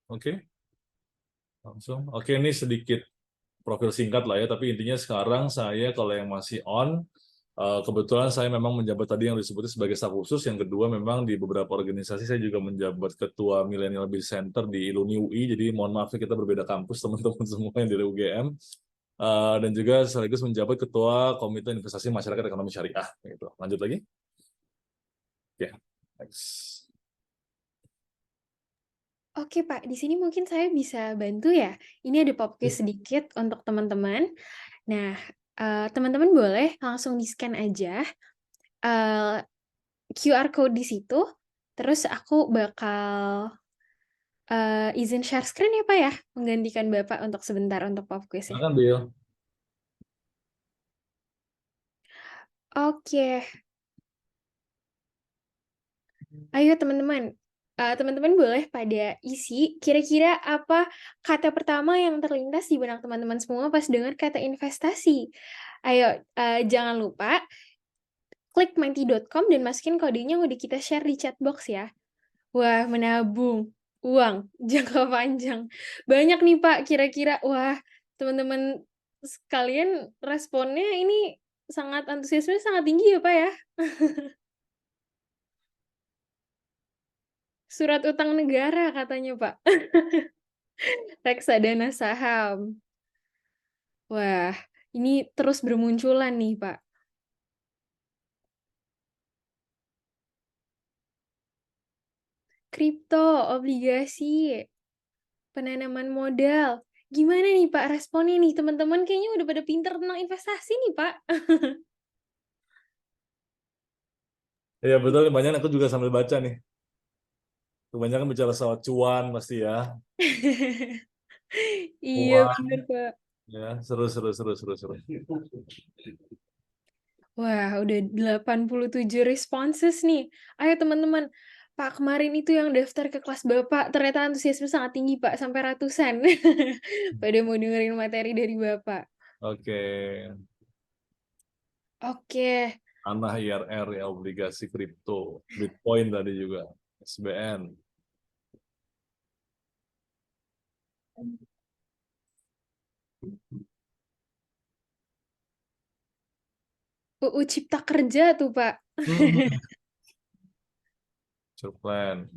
Oke, langsung. Oke, ini sedikit profil singkat lah ya, tapi intinya sekarang saya kalau yang masih on, kebetulan saya memang menjabat tadi yang disebutnya sebagai staf khusus. Yang kedua memang di beberapa organisasi saya juga menjabat ketua Millennial Business Center di Iluni UI. Jadi mohon maaf ya kita berbeda kampus teman-teman semua yang dari UGM. Dan juga sekaligus menjabat ketua Komite Investasi Masyarakat Ekonomi Syariah. Gitu. Lanjut lagi. Oke, next. Oke Pak, di sini mungkin saya bisa bantu ya. Ini ada pop quiz sedikit untuk teman-teman. Nah, teman-teman boleh langsung di-scan aja eh, QR code di situ. Terus aku bakal izin share screen ya Pak ya, menggantikan Bapak untuk sebentar untuk pop quiz-nya. Silakan, Bill. Oke, ayo teman-teman. Teman-teman boleh pada isi kira-kira apa kata pertama yang terlintas di benak teman-teman semua pas dengar kata investasi. Ayo, jangan lupa klik menti.com dan masukin kodenya udah kita share di chat box ya. Wah, menabung uang jangka panjang. Banyak nih Pak, kira-kira. Wah, teman-teman sekalian responnya ini sangat antusiasme sangat tinggi ya Pak ya. Surat utang negara katanya Pak. Reksadana saham. Wah, ini terus bermunculan nih Pak. Kripto, obligasi, penanaman modal. Gimana nih Pak responnya nih? Teman-teman kayaknya udah pada pinter tentang investasi nih Pak. Iya betul, banyak aku juga sambil baca nih. Kebanyakan bicara soal cuan pasti ya. Iya Cuan, bener Pak. ya seru seru seru seru seru. Wah, udah 87 responses nih. Ayo teman-teman. Pak, kemarin itu yang daftar ke kelas Bapak, ternyata antusiasme sangat tinggi, Pak. Sampai ratusan. Pada mau dengerin materi dari Bapak. Oke, Oke. tanah IRR ya, obligasi kripto, Bitcoin tadi juga, SBN. UU Cipta Kerja tuh, Pak. Hmm. Plan.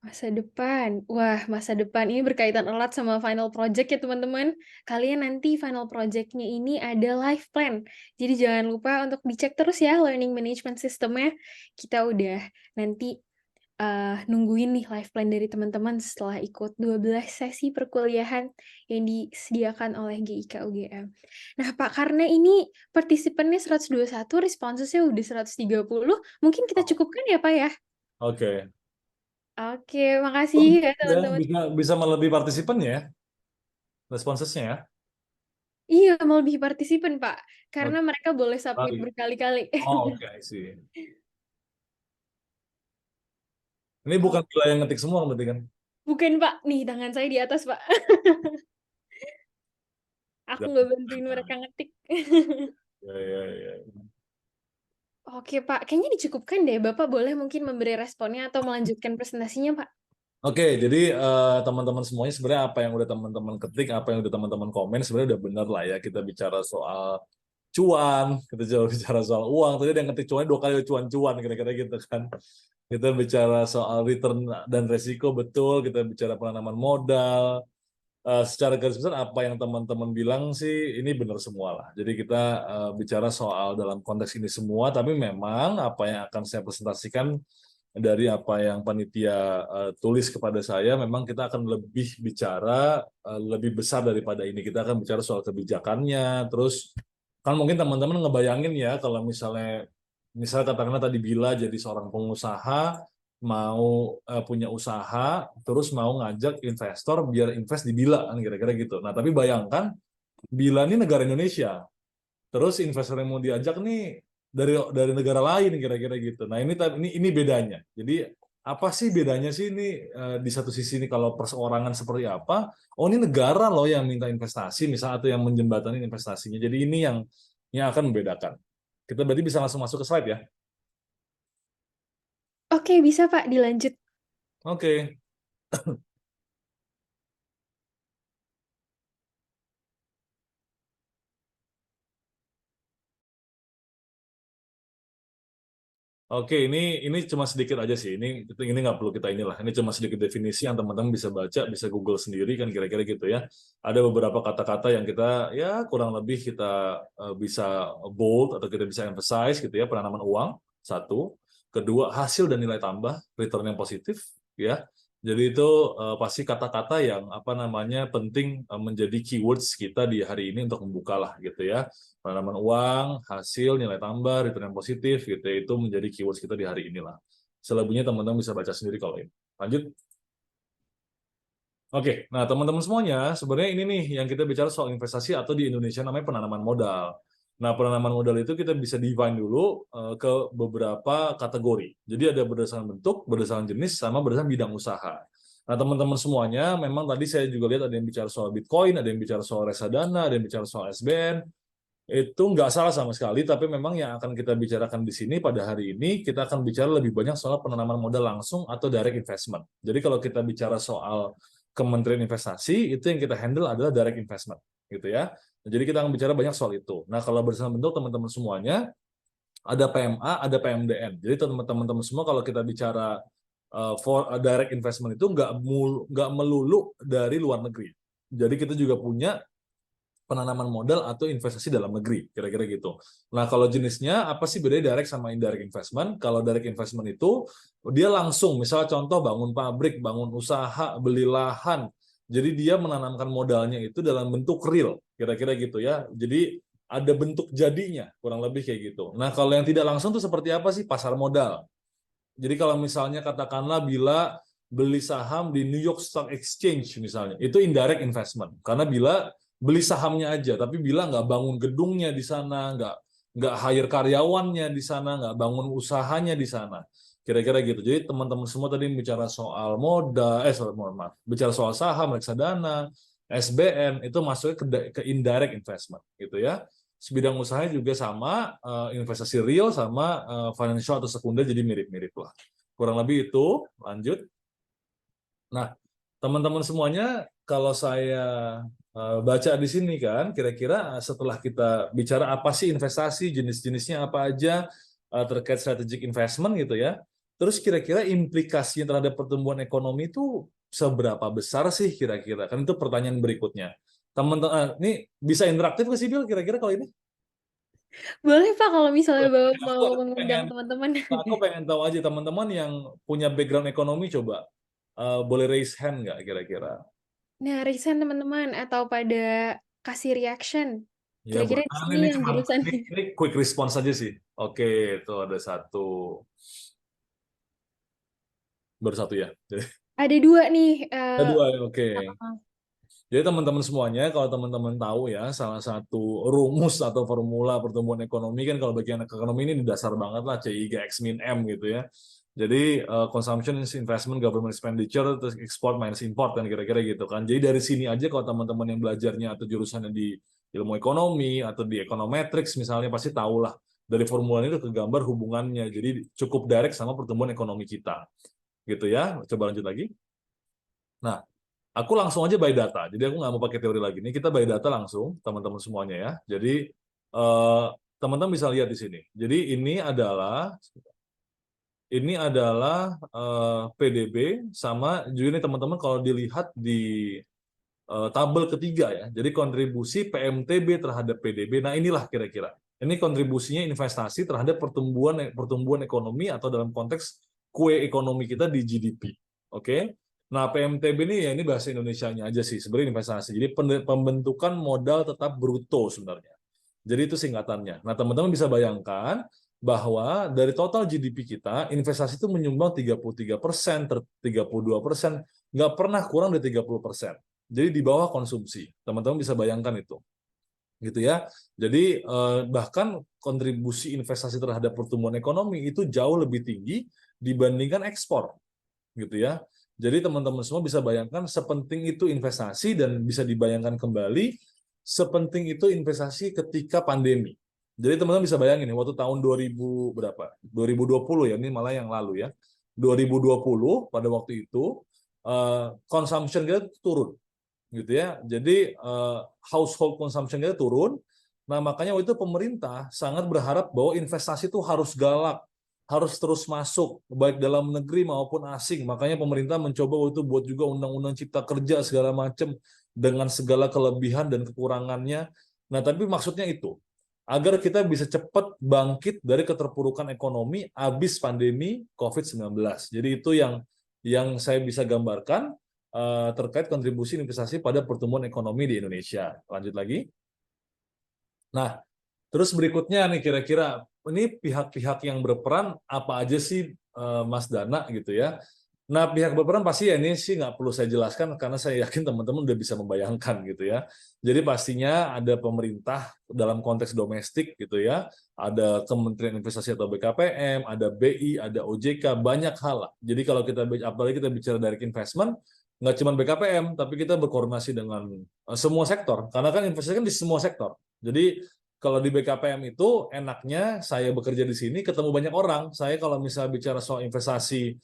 Masa depan. Wah, masa depan ini berkaitan erat sama final project ya, teman-teman. Kalian nanti final project-nya ini ada life plan. Jadi jangan lupa untuk dicek terus ya learning management system-nya. Kita udah nanti nungguin nih life plan dari teman-teman setelah ikut 12 sesi perkuliahan yang disediakan oleh GIK UGM. Nah, Pak, karena ini partisipannya 121, responsesnya udah 130, mungkin kita Oh, cukupkan ya, Pak ya? oke. Oke, makasih Oh, ya ya, teman-teman. bisa bisa melebihi partisipan ya, responsesnya ya. Iya, melebihi partisipan, Pak. Karena Oke, mereka boleh submit baik. berkali-kali. Oh, oke, sih. Ini Oh, bukan gila yang ngetik semua berarti kan? bukan, Pak. Nih, tangan saya di atas, Pak. Aku nggak bantuin mereka ngetik. Ya, ya, ya. Oke, Pak. Kayaknya dicukupkan deh. Bapak boleh mungkin memberi responnya atau melanjutkan presentasinya, Pak. Oke, jadi teman-teman semuanya sebenarnya apa yang udah teman-teman ketik, apa yang udah teman-teman komen sebenarnya udah benar lah ya. Kita bicara soal cuan, kita bicara soal uang. Tadi ada yang ketik cuan 2 kali cuan-cuan kira-kira gitu kan. Kita bicara soal return dan resiko betul, kita bicara penanaman modal. Secara garis besar apa yang teman-teman bilang sih ini benar semua lah. Jadi kita bicara soal dalam konteks ini semua, tapi memang apa yang akan saya presentasikan dari apa yang panitia tulis kepada saya, memang kita akan lebih bicara lebih besar daripada ini. Kita akan bicara soal kebijakannya, terus kan mungkin teman-teman ngebayangin ya kalau misalnya katakanlah tadi Bila jadi seorang pengusaha mau punya usaha, terus mau ngajak investor biar invest di Bila kan kira-kira gitu. Nah tapi bayangkan Bila ini negara Indonesia, terus investor yang mau diajak nih dari negara lain kira-kira gitu. Nah ini bedanya. Jadi apa sih bedanya sih ini di satu sisi ini kalau perseorangan seperti apa? Oh ini negara loh yang minta investasi misalnya atau yang menjembatani investasinya. Jadi ini yang akan membedakan. Kita berarti bisa langsung masuk ke slide ya. Oke, bisa, Pak. Dilanjut. Oke. Oke, ini cuma sedikit aja sih. Ini nggak perlu kita inilah. Ini cuma sedikit definisi yang teman-teman bisa baca, bisa Google sendiri kan kira-kira gitu ya. Ada beberapa kata-kata yang kita ya kurang lebih kita bisa bold atau kita bisa emphasize gitu ya. Penanaman uang satu, kedua hasil dan nilai tambah, return yang positif ya. Jadi itu pasti kata-kata yang apa namanya penting menjadi keywords kita di hari ini untuk membuka lah gitu ya. Penanaman uang, hasil, nilai tambah, return yang positif, gitu ya, itu menjadi keywords kita di hari inilah. Selebihnya teman-teman bisa baca sendiri kalau ini. Lanjut. Oke, nah teman-teman semuanya, sebenarnya ini nih yang kita bicara soal investasi atau di Indonesia namanya penanaman modal. Nah, penanaman modal itu kita bisa define dulu ke beberapa kategori. Jadi ada berdasarkan bentuk, berdasarkan jenis, sama berdasarkan bidang usaha. Nah, teman-teman semuanya, memang tadi saya juga lihat ada yang bicara soal Bitcoin, ada yang bicara soal reksadana, ada yang bicara soal SBN, itu nggak salah sama sekali, tapi memang yang akan kita bicarakan di sini pada hari ini, kita akan bicara lebih banyak soal penanaman modal langsung atau direct investment. Jadi kalau kita bicara soal Kementerian Investasi, itu yang kita handle adalah direct investment, gitu ya. Jadi kita akan bicara banyak soal itu. Nah, kalau berdasarkan bentuk teman-teman semuanya, ada PMA, ada PMDN. Jadi teman-teman semua kalau kita bicara for direct investment itu nggak melulu dari luar negeri. Jadi kita juga punya penanaman modal atau investasi dalam negeri, kira-kira gitu. Nah, kalau jenisnya apa sih bedanya direct sama indirect investment? Kalau direct investment itu dia langsung, misalnya contoh bangun pabrik, bangun usaha, beli lahan. Jadi dia menanamkan modalnya itu dalam bentuk real, kira-kira gitu ya. Jadi ada bentuk jadinya, kurang lebih kayak gitu. Nah, kalau yang tidak langsung itu seperti apa sih? Pasar modal. Jadi kalau misalnya katakanlah bila beli saham di New York Stock Exchange misalnya, itu indirect investment. Karena bila beli sahamnya aja, tapi bila nggak bangun gedungnya di sana, nggak hire karyawannya di sana, nggak bangun usahanya di sana. Kira-kira gitu. Jadi teman-teman semua tadi bicara soal modal, mohon maaf, bicara soal saham, reksadana, SBN, itu masuknya ke indirect investment, gitu ya. Sebidang usahanya juga sama, investasi real sama financial atau sekunder, jadi mirip-mirip lah. Kurang lebih itu, lanjut. Nah, teman-teman semuanya, kalau saya baca di sini kan, kira-kira setelah kita bicara apa sih investasi, jenis-jenisnya apa aja, terkait strategic investment gitu ya, terus kira-kira implikasinya terhadap pertumbuhan ekonomi itu seberapa besar sih kira-kira? Kan itu pertanyaan berikutnya. Teman-teman, ini bisa interaktif nggak sih, Bill, kira-kira kalau ini? Boleh Pak kalau misalnya Bapak Aku mau mengundang pengen, teman-teman. aku pengen tahu aja teman-teman yang punya background ekonomi coba boleh raise hand nggak kira-kira? Nah, resign teman-teman atau pada kasih reaction. Ya Kira-kira boleh. di Nah, sini ini yang cuma jurusan ini quick response aja sih. Oke, itu ada satu, baru satu ya. Jadi, ada dua nih. ada dua, oke. Jadi teman-teman semuanya, kalau teman-teman tahu ya, salah satu rumus atau formula pertumbuhan ekonomi kan kalau bagi anak ekonomi ini dasar banget lah, C3X min M gitu ya. Jadi consumption is investment, government expenditure, terus export minus import kan kira-kira gitu kan. Jadi dari sini aja kalau teman-teman yang belajarnya atau jurusannya di ilmu ekonomi atau di econometrics misalnya pasti tahu lah dari formula itu kegambar hubungannya. Jadi cukup direct sama pertumbuhan ekonomi kita. Gitu ya. Coba lanjut lagi. Nah, aku langsung aja by data. Jadi aku nggak mau pakai teori lagi. Ini kita by data langsung, teman-teman semuanya ya. Jadi eh, teman-teman bisa lihat di sini. Jadi ini adalah PDB sama juga ini teman-teman kalau dilihat di tabel ketiga ya. Jadi kontribusi PMTB terhadap PDB. Nah, inilah kira-kira. Ini kontribusinya investasi terhadap pertumbuhan ekonomi atau dalam konteks kue ekonomi kita di GDP. Oke. Nah, PMTB ini bahasa Indonesianya aja sih, sebenarnya investasi. Jadi pembentukan modal tetap bruto sebenarnya. Jadi itu singkatannya. Nah, teman-teman bisa bayangkan bahwa dari total GDP kita, investasi itu menyumbang 33%, 32%, nggak pernah kurang dari 30%. Jadi di bawah konsumsi. Teman-teman bisa bayangkan itu. Gitu ya. Jadi bahkan kontribusi investasi terhadap pertumbuhan ekonomi itu jauh lebih tinggi dibandingkan ekspor. Gitu ya. Jadi teman-teman semua bisa bayangkan sepenting itu investasi dan bisa dibayangkan kembali sepenting itu investasi ketika pandemi. Jadi teman-teman bisa bayangin ya, waktu tahun 2000 berapa? 2020 ya, ini malah yang lalu ya. 2020 pada waktu itu consumption kita turun, gitu ya. Jadi household consumption kita turun. Nah, makanya waktu itu pemerintah sangat berharap bahwa investasi itu harus galak, harus terus masuk, baik dalam negeri maupun asing. Makanya pemerintah mencoba waktu itu buat juga undang-undang cipta kerja segala macam dengan segala kelebihan dan kekurangannya. Nah, tapi maksudnya itu, agar kita bisa cepat bangkit dari keterpurukan ekonomi habis pandemi COVID-19. Jadi itu yang saya bisa gambarkan terkait kontribusi investasi pada pertumbuhan ekonomi di Indonesia. Lanjut lagi. Nah, terus berikutnya nih kira-kira ini pihak-pihak yang berperan apa aja sih Mas Dana gitu ya. Nah, pihak berperan pasti ya ini sih nggak perlu saya jelaskan karena saya yakin teman-teman udah bisa membayangkan gitu ya. Jadi pastinya ada pemerintah dalam konteks domestik gitu ya, ada Kementerian Investasi atau BKPM, ada BI, ada OJK, banyak hal lah. Jadi kalau kita apalagi kita bicara direct investment, nggak cuma BKPM, tapi kita berkoordinasi dengan semua sektor. Karena kan investasi kan di semua sektor. Jadi kalau di BKPM itu enaknya saya bekerja di sini ketemu banyak orang. Saya kalau misalnya bicara soal investasi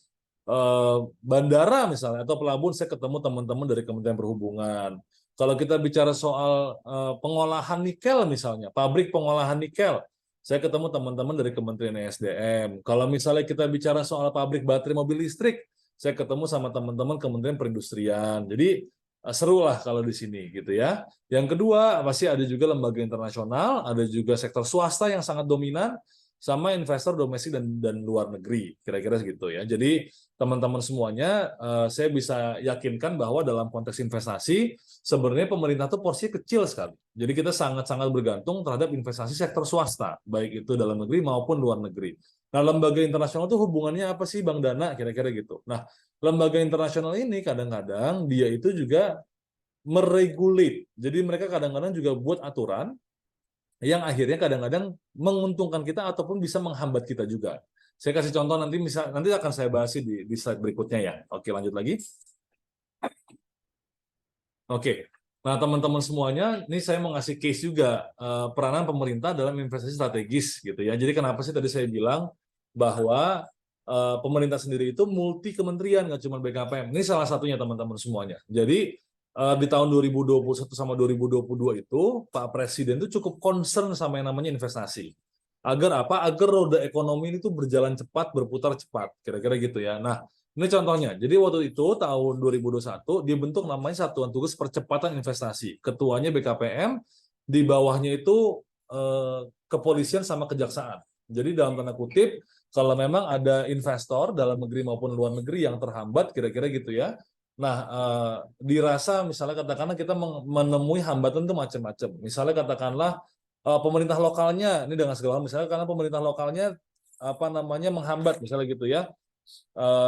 bandara misalnya atau pelabuhan, saya ketemu teman-teman dari Kementerian Perhubungan. Kalau kita bicara soal pengolahan nikel misalnya, pabrik pengolahan nikel, saya ketemu teman-teman dari Kementerian ESDM. Kalau misalnya kita bicara soal pabrik baterai mobil listrik, saya ketemu sama teman-teman Kementerian Perindustrian. Jadi seru lah kalau di sini gitu ya. Yang kedua pasti ada juga lembaga internasional, ada juga sektor swasta yang sangat dominan, sama investor domestik dan luar negeri, kira-kira segitu ya. Jadi teman-teman semuanya, saya bisa yakinkan bahwa dalam konteks investasi sebenarnya pemerintah tuh porsinya kecil sekali. Jadi kita sangat-sangat bergantung terhadap investasi sektor swasta, baik itu dalam negeri maupun luar negeri. Nah, lembaga internasional itu hubungannya apa sih, Bang Dana? Kira-kira gitu. Nah, lembaga internasional ini kadang-kadang dia itu juga meregulate. Jadi mereka kadang-kadang juga buat aturan yang akhirnya kadang-kadang menguntungkan kita ataupun bisa menghambat kita juga. Saya kasih contoh nanti akan saya bahas di slide berikutnya ya. Oke, lanjut lagi. Oke. Nah, teman-teman semuanya, ini saya mau ngasih case juga peranan pemerintah dalam investasi strategis gitu ya. Jadi kenapa sih tadi saya bilang bahwa pemerintah sendiri itu multi kementerian, nggak cuma BKPM. Ini salah satunya teman-teman semuanya. Jadi di tahun 2021 sama 2022 itu Pak Presiden itu cukup concern sama yang namanya investasi. Agar apa? Agar roda ekonomi ini tuh berjalan cepat, berputar cepat. Kira-kira gitu ya. Nah, ini contohnya. Jadi waktu itu tahun 2021 dibentuk namanya Satuan Tugas Percepatan Investasi. Ketuanya BKPM, di bawahnya itu kepolisian sama kejaksaan. Jadi dalam tanda kutip, kalau memang ada investor dalam negeri maupun luar negeri yang terhambat, kira-kira gitu ya. Nah, dirasa misalnya katakanlah kita menemui hambatan itu macam-macam. Misalnya katakanlah pemerintah lokalnya, ini dengan segala misalnya karena pemerintah lokalnya apa namanya menghambat misalnya gitu ya,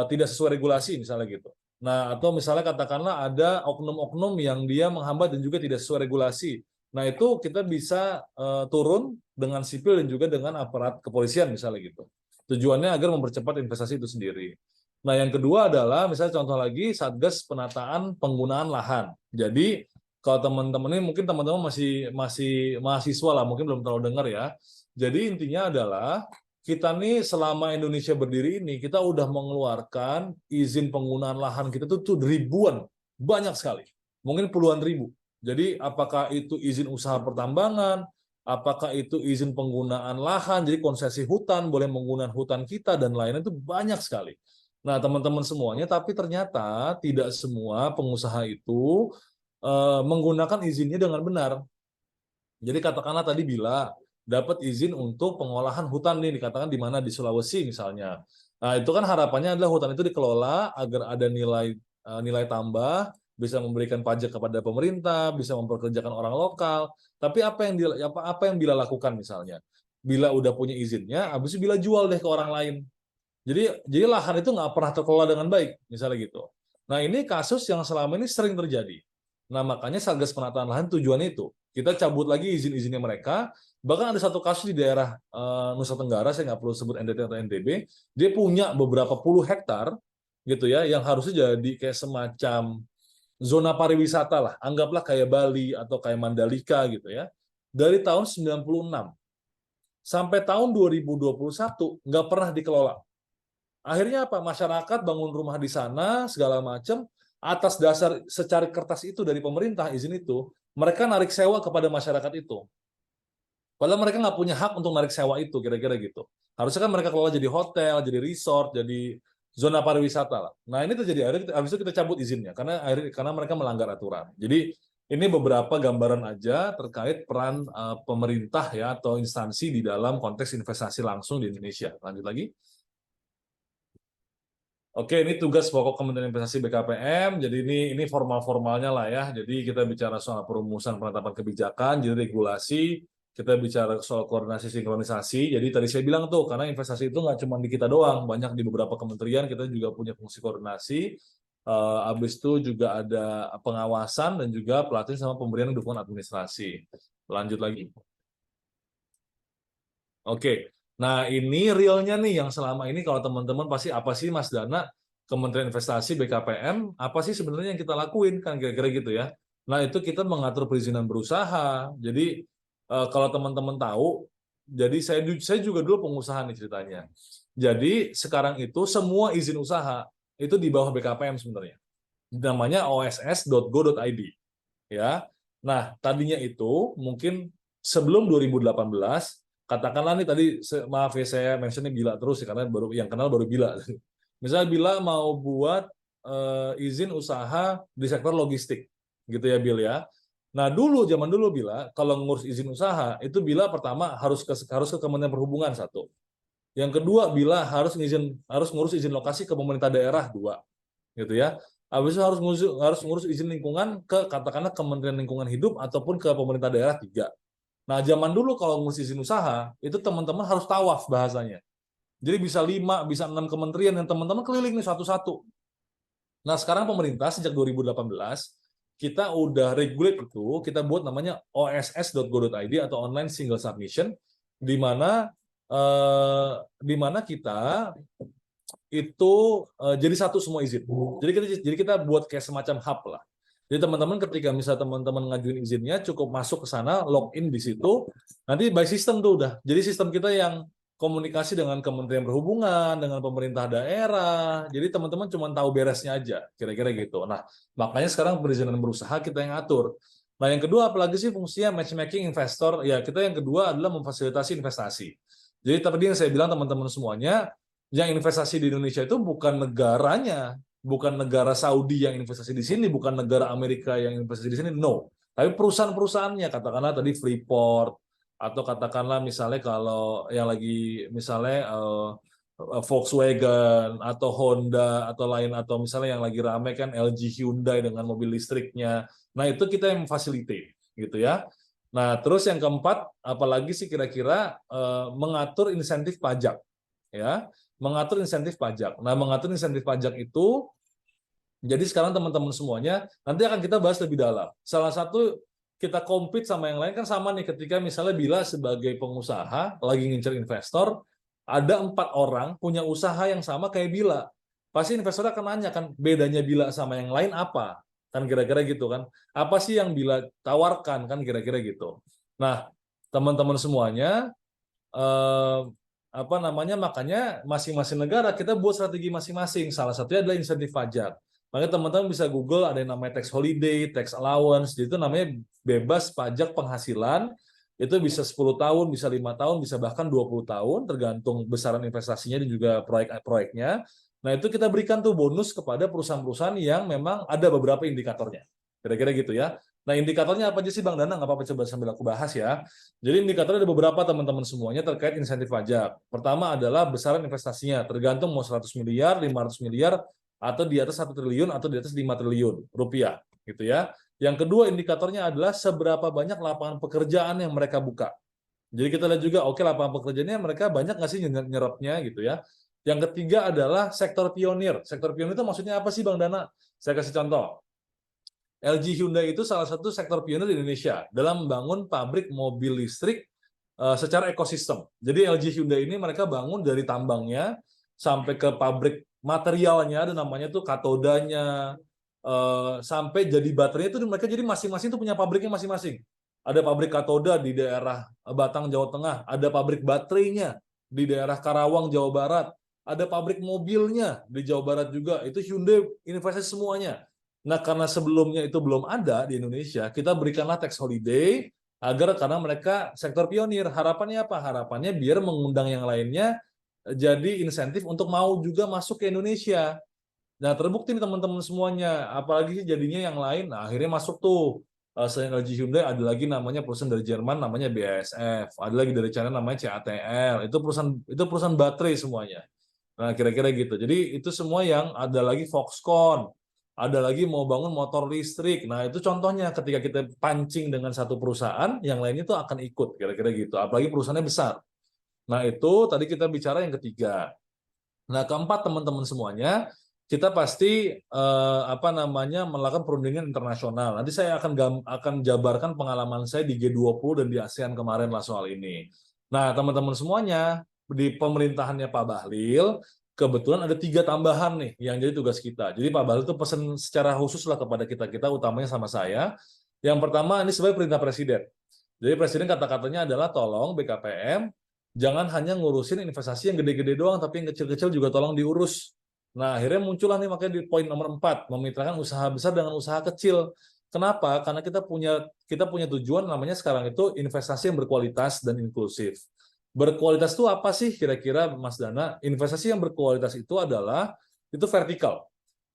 tidak sesuai regulasi misalnya gitu. Nah, atau misalnya katakanlah ada oknum-oknum yang dia menghambat dan juga tidak sesuai regulasi. Nah, itu kita bisa turun dengan sipil dan juga dengan aparat kepolisian misalnya gitu. Tujuannya agar mempercepat investasi itu sendiri. Nah, yang kedua adalah misalnya contoh lagi Satgas Penataan Penggunaan Lahan. Jadi kalau teman-teman ini mungkin teman-teman masih mahasiswa lah, mungkin belum terlalu dengar ya. Jadi intinya adalah kita nih selama Indonesia berdiri ini kita udah mengeluarkan izin penggunaan lahan kita tuh ribuan, banyak sekali, mungkin puluhan ribu. Jadi apakah itu izin usaha pertambangan, apakah itu izin penggunaan lahan, jadi konsesi hutan, boleh menggunakan hutan kita dan lainnya itu banyak sekali. Nah, teman-teman semuanya, tapi ternyata tidak semua pengusaha itu menggunakan izinnya dengan benar. Jadi katakanlah tadi bila dapat izin untuk pengolahan hutan nih, dikatakan di mana di Sulawesi misalnya. Nah, itu kan harapannya adalah hutan itu dikelola agar ada nilai tambah, bisa memberikan pajak kepada pemerintah, bisa memperkerjakan orang lokal. Tapi apa yang bila lakukan misalnya? Bila udah punya izinnya, habis itu bila jual deh ke orang lain. Jadi lahan itu nggak pernah terkelola dengan baik, misalnya gitu. Nah, ini kasus yang selama ini sering terjadi. Nah, makanya Satgas Penataan Lahan tujuannya itu. Kita cabut lagi izin-izinnya mereka. Bahkan ada satu kasus di daerah Nusa Tenggara, saya nggak perlu sebut NTT atau NTB, dia punya beberapa puluh hektar, gitu ya, yang harusnya jadi kayak semacam zona pariwisata lah. Anggaplah kayak Bali atau kayak Mandalika gitu ya. Dari tahun 96 sampai tahun 2021 nggak pernah dikelola. Akhirnya apa? Masyarakat bangun rumah di sana segala macam, atas dasar secari kertas itu dari pemerintah izin itu, mereka narik sewa kepada masyarakat itu. Padahal mereka nggak punya hak untuk narik sewa itu, kira-kira gitu. Harusnya kan mereka kelola jadi hotel, jadi resort, jadi zona pariwisata lah. Nah ini terjadi, akhirnya habis itu kita cabut izinnya karena mereka melanggar aturan. Jadi ini beberapa gambaran aja terkait peran pemerintah ya atau instansi di dalam konteks investasi langsung di Indonesia. Lanjut lagi. Oke, ini tugas pokok Kementerian Investasi BKPM. Jadi ini formal-formalnya lah ya. Jadi kita bicara soal perumusan penetapan kebijakan, jadi regulasi, kita bicara soal koordinasi sinkronisasi. Jadi tadi saya bilang tuh, karena investasi itu nggak cuma di kita doang, banyak di beberapa kementerian kita juga punya fungsi koordinasi. Habis itu juga ada pengawasan dan juga pelatihan sama pemberian dukungan administrasi. Lanjut lagi. Oke, nah ini realnya nih yang selama ini kalau teman-teman pasti apa sih Mas Dana, Kementerian Investasi, BKPM, apa sih sebenarnya yang kita lakuin kan kira-kira gitu ya. Nah itu kita mengatur perizinan berusaha. Jadi kalau teman-teman tahu, jadi saya juga dulu pengusaha nih ceritanya. Jadi sekarang itu semua izin usaha itu di bawah BKPM sebenarnya. Namanya oss.go.id ya. Nah, tadinya itu mungkin sebelum 2018, katakanlah nih tadi maaf ya saya mentionnya Bila terus ya karena baru yang kenal baru Bila. Misalnya Bila mau buat izin usaha di sektor logistik gitu ya Bil ya. Nah, zaman dulu Bila kalau ngurus izin usaha itu Bila pertama harus ke Kementerian Perhubungan satu. Yang kedua Bila harus ngurus izin lokasi ke pemerintah daerah dua gitu ya. Habis itu harus ngurus izin lingkungan ke katakanlah Kementerian Lingkungan Hidup ataupun ke pemerintah daerah tiga. Nah, zaman dulu kalau ngurus izin usaha, itu teman-teman harus tawaf bahasanya. Jadi bisa 5, bisa 6 kementerian yang teman-teman keliling nih satu-satu. Nah, sekarang pemerintah sejak 2018, kita udah regulate itu, kita buat namanya oss.go.id atau Online Single Submission, di mana kita itu jadi satu semua izin. Jadi kita buat kayak semacam hub lah. Jadi teman-teman ketika misalnya teman-teman ngajuin izinnya cukup masuk ke sana, login di situ, nanti by system tuh udah. Jadi sistem kita yang komunikasi dengan Kementerian Perhubungan, dengan pemerintah daerah. Jadi teman-teman cuma tahu beresnya aja, kira-kira gitu. Nah, makanya sekarang perizinan berusaha kita yang atur. Nah, yang kedua apalagi sih fungsinya matchmaking investor? Ya, kita yang kedua adalah memfasilitasi investasi. Jadi tadi yang saya bilang teman-teman semuanya, yang investasi di Indonesia itu bukan negaranya, bukan negara Saudi yang investasi di sini, bukan negara Amerika yang investasi di sini, no. Tapi perusahaan-perusahaannya, katakanlah tadi Freeport, atau katakanlah misalnya kalau yang lagi misalnya Volkswagen atau Honda atau lain, atau misalnya yang lagi ramai kan LG Hyundai dengan mobil listriknya. Nah itu kita yang memfasilitasi gitu ya. Nah terus yang keempat, apalagi sih kira-kira mengatur insentif pajak ya. Mengatur insentif pajak. Nah, mengatur insentif pajak itu, jadi sekarang teman-teman semuanya, nanti akan kita bahas lebih dalam. Salah satu, kita compete sama yang lain kan sama nih, ketika misalnya Bila sebagai pengusaha, lagi ngincer investor, ada 4 orang punya usaha yang sama kayak Bila. Pasti investor akan nanya kan, bedanya Bila sama yang lain apa? Kan kira-kira gitu kan. Apa sih yang Bila tawarkan kan kira-kira gitu. Nah, teman-teman semuanya, makanya masing-masing negara kita buat strategi masing-masing. Salah satunya adalah insentif pajak. Makanya teman-teman bisa Google, ada yang namanya tax holiday, tax allowance, itu namanya bebas pajak penghasilan. Itu bisa 10 tahun, bisa 5 tahun, bisa bahkan 20 tahun, tergantung besaran investasinya dan juga proyek-proyeknya. Nah, itu kita berikan tuh bonus kepada perusahaan-perusahaan yang memang ada beberapa indikatornya. Kira-kira gitu ya. Nah, indikatornya apa aja sih Bang Dana? Nggak apa-apa, coba sambil aku bahas ya. Jadi indikatornya ada beberapa teman-teman semuanya terkait insentif pajak. Pertama adalah besaran investasinya, tergantung mau 100 miliar, 500 miliar, atau di atas 1 triliun, atau di atas 5 triliun rupiah. Gitu ya. Yang kedua indikatornya adalah seberapa banyak lapangan pekerjaan yang mereka buka. Jadi kita lihat juga, oke lapangan pekerjaannya mereka banyak nggak sih nyerapnya gitu ya. Yang ketiga adalah sektor pionir. Sektor pionir itu maksudnya apa sih Bang Dana? Saya kasih contoh. LG Hyundai itu salah satu sektor pionir di Indonesia dalam membangun pabrik mobil listrik secara ekosistem. Jadi LG Hyundai ini mereka bangun dari tambangnya sampai ke pabrik materialnya, ada namanya tuh katodanya, sampai jadi baterainya itu mereka jadi masing-masing tuh punya pabriknya masing-masing. Ada pabrik katoda di daerah Batang, Jawa Tengah, ada pabrik baterainya di daerah Karawang, Jawa Barat, ada pabrik mobilnya di Jawa Barat juga. Itu Hyundai investasi semuanya. Nah, karena sebelumnya itu belum ada di Indonesia, kita berikanlah tax holiday agar karena mereka sektor pionir. Harapannya apa? Harapannya biar mengundang yang lainnya jadi insentif untuk mau juga masuk ke Indonesia. Nah, terbukti nih teman-teman semuanya, apalagi jadinya yang lain, nah, akhirnya masuk tuh. Selain LG Hyundai, ada lagi namanya perusahaan dari Jerman namanya BASF, ada lagi dari China namanya CATL, itu perusahaan baterai semuanya. Nah, kira-kira gitu. Jadi itu semua yang ada lagi Foxconn, ada lagi mau bangun motor listrik. Nah, itu contohnya ketika kita pancing dengan satu perusahaan, yang lainnya itu akan ikut, kira-kira gitu. Apalagi perusahaannya besar. Nah, itu tadi kita bicara yang ketiga. Nah, keempat teman-teman semuanya, kita pasti apa namanya melakukan perundingan internasional. Nanti saya akan jabarkan pengalaman saya di G20 dan di ASEAN kemarin lah soal ini. Nah, teman-teman semuanya, di pemerintahannya Pak Bahlil, kebetulan ada 3 tambahan nih yang jadi tugas kita. Jadi Pak Bahlil itu pesan secara khusus lah kepada kita-kita, utamanya sama saya. Yang pertama, ini sebagai perintah Presiden. Jadi Presiden kata-katanya adalah tolong BKPM jangan hanya ngurusin investasi yang gede-gede doang, tapi yang kecil-kecil juga tolong diurus. Nah, akhirnya muncullah nih makanya di poin nomor 4, memitrakan usaha besar dengan usaha kecil. Kenapa? Karena kita punya tujuan namanya sekarang itu investasi yang berkualitas dan inklusif. Berkualitas itu apa sih kira-kira Mas Dana? Investasi yang berkualitas itu adalah itu vertikal.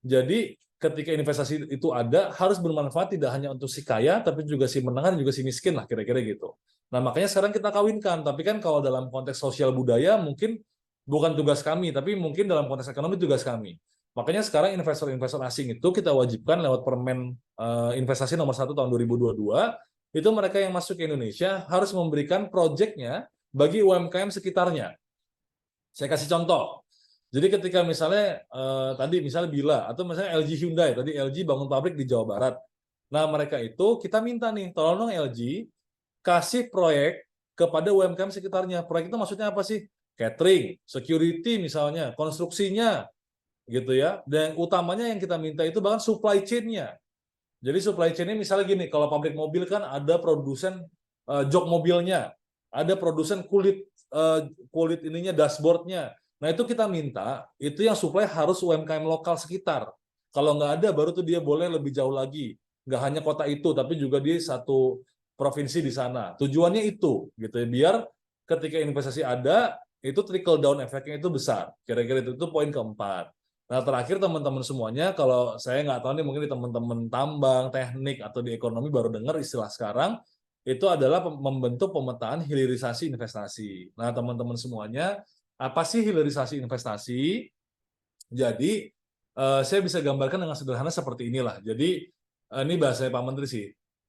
Jadi ketika investasi itu ada harus bermanfaat tidak hanya untuk si kaya tapi juga si menengah dan juga si miskin lah kira-kira gitu. Nah, makanya sekarang kita kawinkan, tapi kan kalau dalam konteks sosial budaya mungkin bukan tugas kami, tapi mungkin dalam konteks ekonomi tugas kami. Makanya sekarang investor-investor asing itu kita wajibkan lewat Permen Investasi nomor 1 tahun 2022, itu mereka yang masuk ke Indonesia harus memberikan proyeknya bagi UMKM sekitarnya. Saya kasih contoh. Jadi ketika misalnya tadi misalnya Bila atau misalnya LG Hyundai, tadi LG bangun pabrik di Jawa Barat. Nah, mereka itu kita minta nih, tolong dong LG kasih proyek kepada UMKM sekitarnya. Proyek itu maksudnya apa sih? Catering, security misalnya, konstruksinya gitu ya. Dan utamanya yang kita minta itu bahkan supply chain-nya. Jadi supply chain-nya misalnya gini, kalau pabrik mobil kan ada produsen jok mobilnya, ada produsen kulit ininya dashboardnya. Nah, itu kita minta, itu yang supply harus UMKM lokal sekitar. Kalau nggak ada, baru tuh dia boleh lebih jauh lagi. Nggak hanya kota itu, tapi juga di satu provinsi di sana. Tujuannya itu, gitu ya. Biar ketika investasi ada, itu trickle down efeknya itu besar. Kira-kira itu poin keempat. Nah, terakhir teman-teman semuanya, kalau saya nggak tahu nih mungkin di teman-teman tambang, teknik, atau di ekonomi baru dengar istilah sekarang, itu adalah membentuk pemetaan hilirisasi investasi. Nah, teman-teman semuanya, apa sih hilirisasi investasi? Jadi, saya bisa gambarkan dengan sederhana seperti inilah. Jadi, ini bahasanya Pak Menteri sih.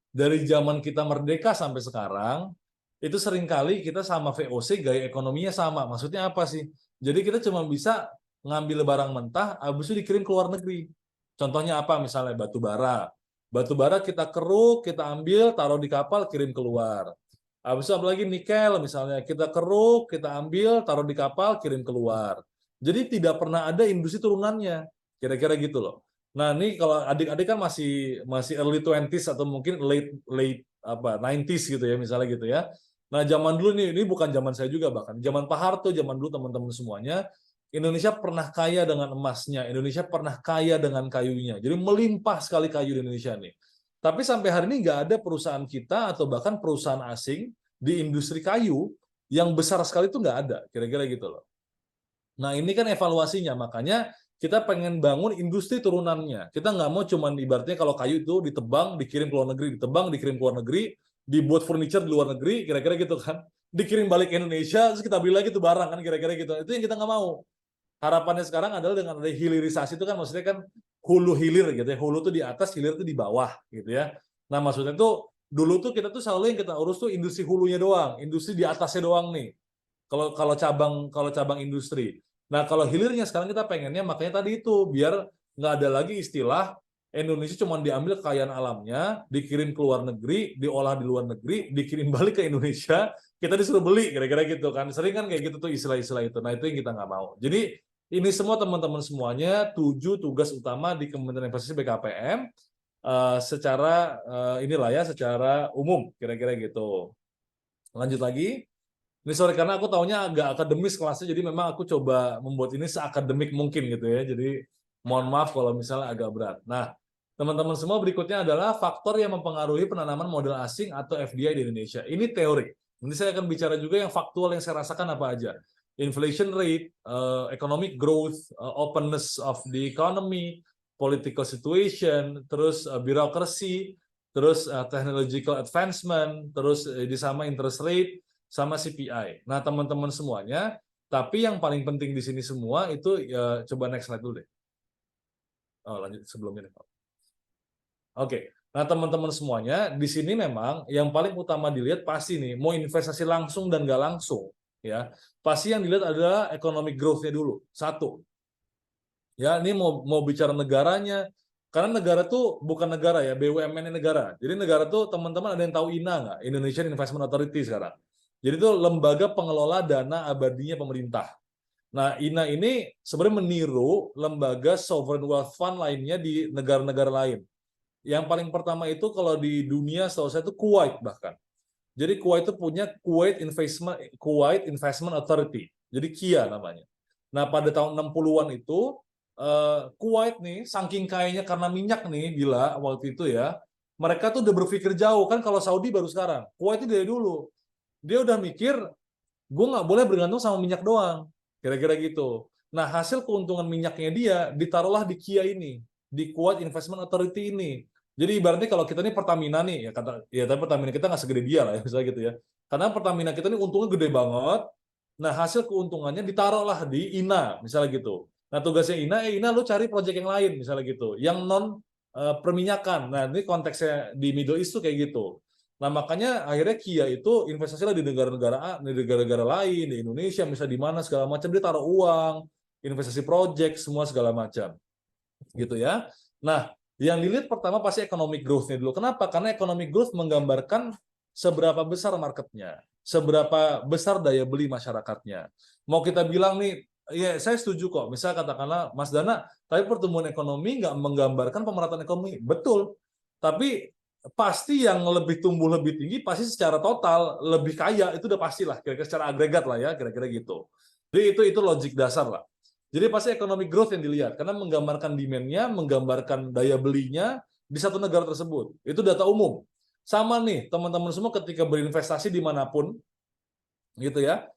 Dari zaman kita merdeka sampai sekarang, itu seringkali kita sama VOC gaya ekonominya sama. Maksudnya apa sih? Jadi kita cuma bisa ngambil barang mentah, habis itu dikirim ke luar negeri. Contohnya apa? Misalnya batu bara. Batu bara kita keruk, kita ambil, taruh di kapal, kirim keluar. Habis itu apalagi nikel misalnya, kita keruk, kita ambil, taruh di kapal, kirim keluar. Jadi tidak pernah ada industri turunannya. Kira-kira gitu loh. Nah, ini kalau adik-adik kan masih early 20s atau mungkin late 90s gitu ya misalnya gitu ya. Nah, zaman dulu nih, ini bukan zaman saya juga bahkan. Zaman Pak Harto, zaman dulu teman-teman semuanya, Indonesia pernah kaya dengan emasnya, Indonesia pernah kaya dengan kayunya. Jadi melimpah sekali kayu di Indonesia nih. Tapi sampai hari ini nggak ada perusahaan kita atau bahkan perusahaan asing di industri kayu yang besar sekali itu nggak ada, kira-kira gitu loh. Nah, ini kan evaluasinya, makanya kita pengen bangun industri turunannya. Kita nggak mau cuman ibaratnya kalau kayu itu ditebang, dikirim ke luar negeri, ditebang, dikirim ke luar negeri, dibuat furniture di luar negeri, kira-kira gitu kan. Dikirim balik ke Indonesia, terus kita beli lagi tuh barang kan, kira-kira gitu. Itu yang kita nggak mau. Harapannya sekarang adalah dengan ada hilirisasi itu kan maksudnya kan hulu hilir gitu ya. Hulu tuh di atas, hilir tuh di bawah gitu ya. Nah, maksudnya tuh dulu tuh kita tuh selalu yang kita urus tuh industri hulunya doang, industri di atasnya doang nih. Kalau cabang industri. Nah, kalau hilirnya sekarang kita pengennya makanya tadi itu biar nggak ada lagi istilah Indonesia cuma diambil kekayaan alamnya, dikirim ke luar negeri, diolah di luar negeri, dikirim balik ke Indonesia, kita disuruh beli kira-kira gitu kan. Sering kan kayak gitu tuh istilah-istilah itu. Nah, itu yang kita nggak mau. Jadi ini semua teman-teman semuanya 7 tugas utama di Kementerian Investasi BKPM secara inilah ya, secara umum kira-kira gitu. Lanjut lagi. Ini sorry karena aku taunya agak akademis kelasnya, jadi memang aku coba membuat ini seakademik mungkin gitu ya. Jadi mohon maaf kalau misalnya agak berat. Nah, Teman-teman semua, berikutnya adalah faktor yang mempengaruhi penanaman modal asing atau FDI di Indonesia. Ini teori. Nanti saya akan bicara juga yang faktual yang saya rasakan apa aja. Inflation rate, economic growth, openness of the economy, political situation, terus birokrasi, terus technological advancement, terus sama interest rate, sama CPI. Nah, teman-teman semuanya, tapi yang paling penting di sini semua itu coba next slide dulu deh. Oh, lanjut sebelum ini. Oke, nah teman-teman semuanya, di sini memang yang paling utama dilihat pasti nih, mau investasi langsung dan nggak langsung, ya pasti yang dilihat adalah economic growth-nya dulu. Satu, ya ini mau bicara negaranya, karena negara tuh bukan negara ya, BUMN negara. Jadi negara tuh teman-teman ada yang tahu INA nggak? Indonesian Investment Authority sekarang. Jadi itu lembaga pengelola dana abadinya pemerintah. Nah, INA ini sebenarnya meniru lembaga sovereign wealth fund lainnya di negara-negara lain. Yang paling pertama itu kalau di dunia setahu saya itu Kuwait bahkan. Jadi Kuwait itu punya Kuwait Investment Authority. Jadi KIA namanya. Nah, pada tahun 60-an itu Kuwait nih saking kayanya karena minyak nih gila waktu itu ya. Mereka tuh udah berpikir jauh kan, kalau Saudi baru sekarang. Kuwait itu dari dulu. Dia udah mikir, gue nggak boleh bergantung sama minyak doang. Kira-kira gitu. Nah, hasil keuntungan minyaknya dia ditaruhlah di KIA ini, di Kuwait Investment Authority ini. Jadi ibaratnya kalau kita ini Pertamina nih, ya kata ya tapi Pertamina kita nggak segede dia lah ya, misalnya gitu ya. Karena Pertamina kita ini untungnya gede banget. Nah, hasil keuntungannya ditaruhlah di INA, misalnya gitu. Nah, tugasnya INA lu cari proyek yang lain, misalnya gitu, yang non perminyakan. Nah, ini konteksnya di Middle East tuh kayak gitu. Nah, makanya akhirnya Kia itu investasilah di negara-negara di negara-negara lain, di Indonesia, misalnya di mana segala macam, dia taruh uang, investasi project, semua segala macam. Gitu ya. Nah, yang dilihat pertama pasti economic growth-nya dulu. Kenapa? Karena economic growth menggambarkan seberapa besar marketnya, seberapa besar daya beli masyarakatnya. Mau kita bilang nih, ya saya setuju kok. Misalnya katakanlah, Mas Dana, tapi pertumbuhan ekonomi nggak menggambarkan pemerataan ekonomi. Betul. Tapi pasti yang lebih tumbuh lebih tinggi pasti secara total lebih kaya, itu udah pastilah, kira-kira secara agregat lah ya, kira-kira gitu. Jadi itu logik dasar lah. Jadi pasti economic growth yang dilihat karena menggambarkan demand-nya, menggambarkan daya belinya di satu negara tersebut. Itu data umum. Sama nih teman-teman semua ketika berinvestasi dimanapun, gitu ya,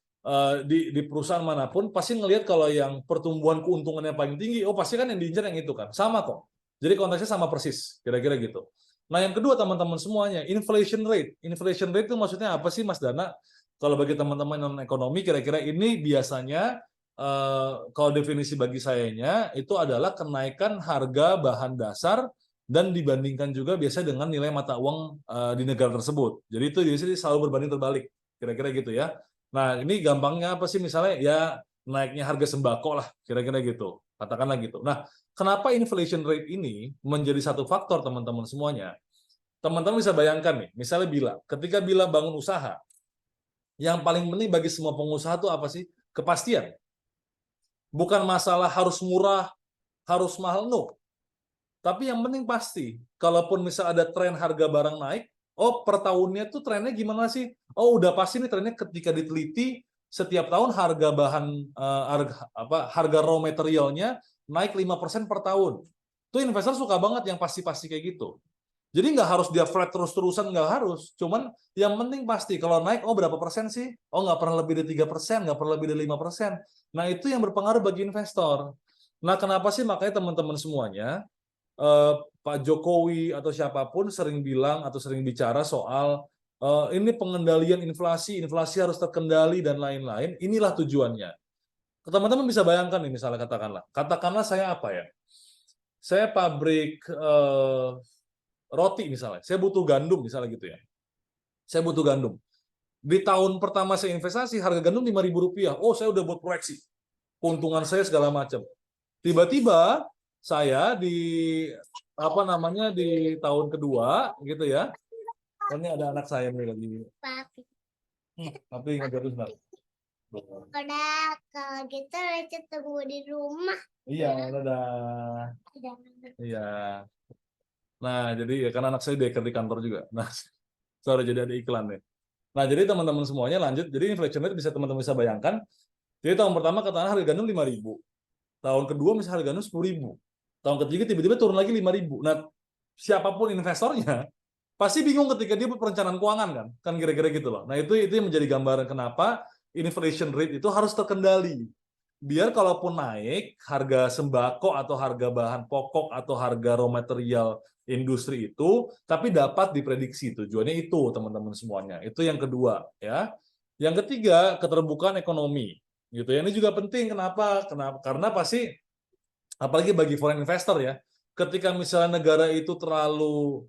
di perusahaan manapun pasti ngelihat kalau yang pertumbuhan keuntungannya paling tinggi, oh pasti kan yang diincar yang itu kan, sama kok. Jadi konteksnya sama persis, kira-kira gitu. Nah yang kedua teman-teman semuanya, inflation rate. Inflation rate itu maksudnya apa sih Mas Dana? Kalau bagi teman-teman non ekonomi, kira-kira ini biasanya kalau definisi bagi sayanya itu adalah kenaikan harga bahan dasar dan dibandingkan juga biasanya dengan nilai mata uang di negara tersebut. Jadi itu biasanya selalu berbanding terbalik, kira-kira gitu ya. Nah, ini gampangnya apa sih, misalnya ya naiknya harga sembako lah, kira-kira gitu. Katakanlah gitu. Nah, kenapa inflation rate ini menjadi satu faktor teman-teman semuanya? Teman-teman bisa bayangkan nih, misalnya ketika Bila bangun usaha, yang paling penting bagi semua pengusaha itu apa sih? Kepastian. Bukan masalah harus murah, harus mahal, no. Tapi yang penting pasti, kalaupun misal ada tren harga barang naik, oh per tahunnya tuh trennya gimana sih? Oh udah pasti nih trennya ketika diteliti, setiap tahun harga bahan harga raw materialnya naik 5% per tahun. Tuh investor suka banget yang pasti-pasti kayak gitu. Jadi nggak harus dia flat terus-terusan, nggak harus. Cuman yang penting pasti, kalau naik, oh berapa persen sih? Oh nggak pernah lebih dari 3%, nggak pernah lebih dari 5%. Nah itu yang berpengaruh bagi investor. Nah kenapa sih makanya teman-teman semuanya, Pak Jokowi atau siapapun sering bilang atau sering bicara soal ini pengendalian inflasi, inflasi harus terkendali dan lain-lain, inilah tujuannya. Teman-teman bisa bayangkan nih misalnya katakanlah saya apa ya? Saya pabrik roti misalnya, saya butuh gandum misalnya gitu ya. Saya butuh gandum. Di tahun pertama saya investasi, harga gandum Rp5.000. Oh, saya udah buat proyeksi. Keuntungan saya segala macam. Tiba-tiba saya di di tahun kedua gitu ya. Ini ada anak saya nih lagi. Tapi nggak terus nggak. Udah, kalau gitu Rachel tunggu di rumah. Iya, dadah. Iya. Nah, jadi ya kan anak saya deker di kantor juga. Nah, sorry jadi ada iklan nih. Nah, jadi teman-teman semuanya lanjut. Jadi inflation rate bisa teman-teman bisa bayangkan. Jadi tahun pertama katakanlah harga gandum 5.000. Tahun kedua misalnya harga gandum 10.000. Tahun ketiga tiba-tiba turun lagi 5.000. Nah, siapapun investornya pasti bingung ketika dia perencanaan keuangan kan kira-kira gitu loh. Nah itu yang menjadi gambaran kenapa inflation rate itu harus terkendali. Biar kalaupun naik harga sembako atau harga bahan pokok atau harga raw material industri itu, tapi dapat diprediksi. Tujuannya itu teman-teman semuanya. Itu yang kedua ya. Yang ketiga keterbukaan ekonomi. Gitu ya. Ini juga penting. Kenapa? Karena pasti apalagi bagi foreign investor ya. Ketika misalnya negara itu terlalu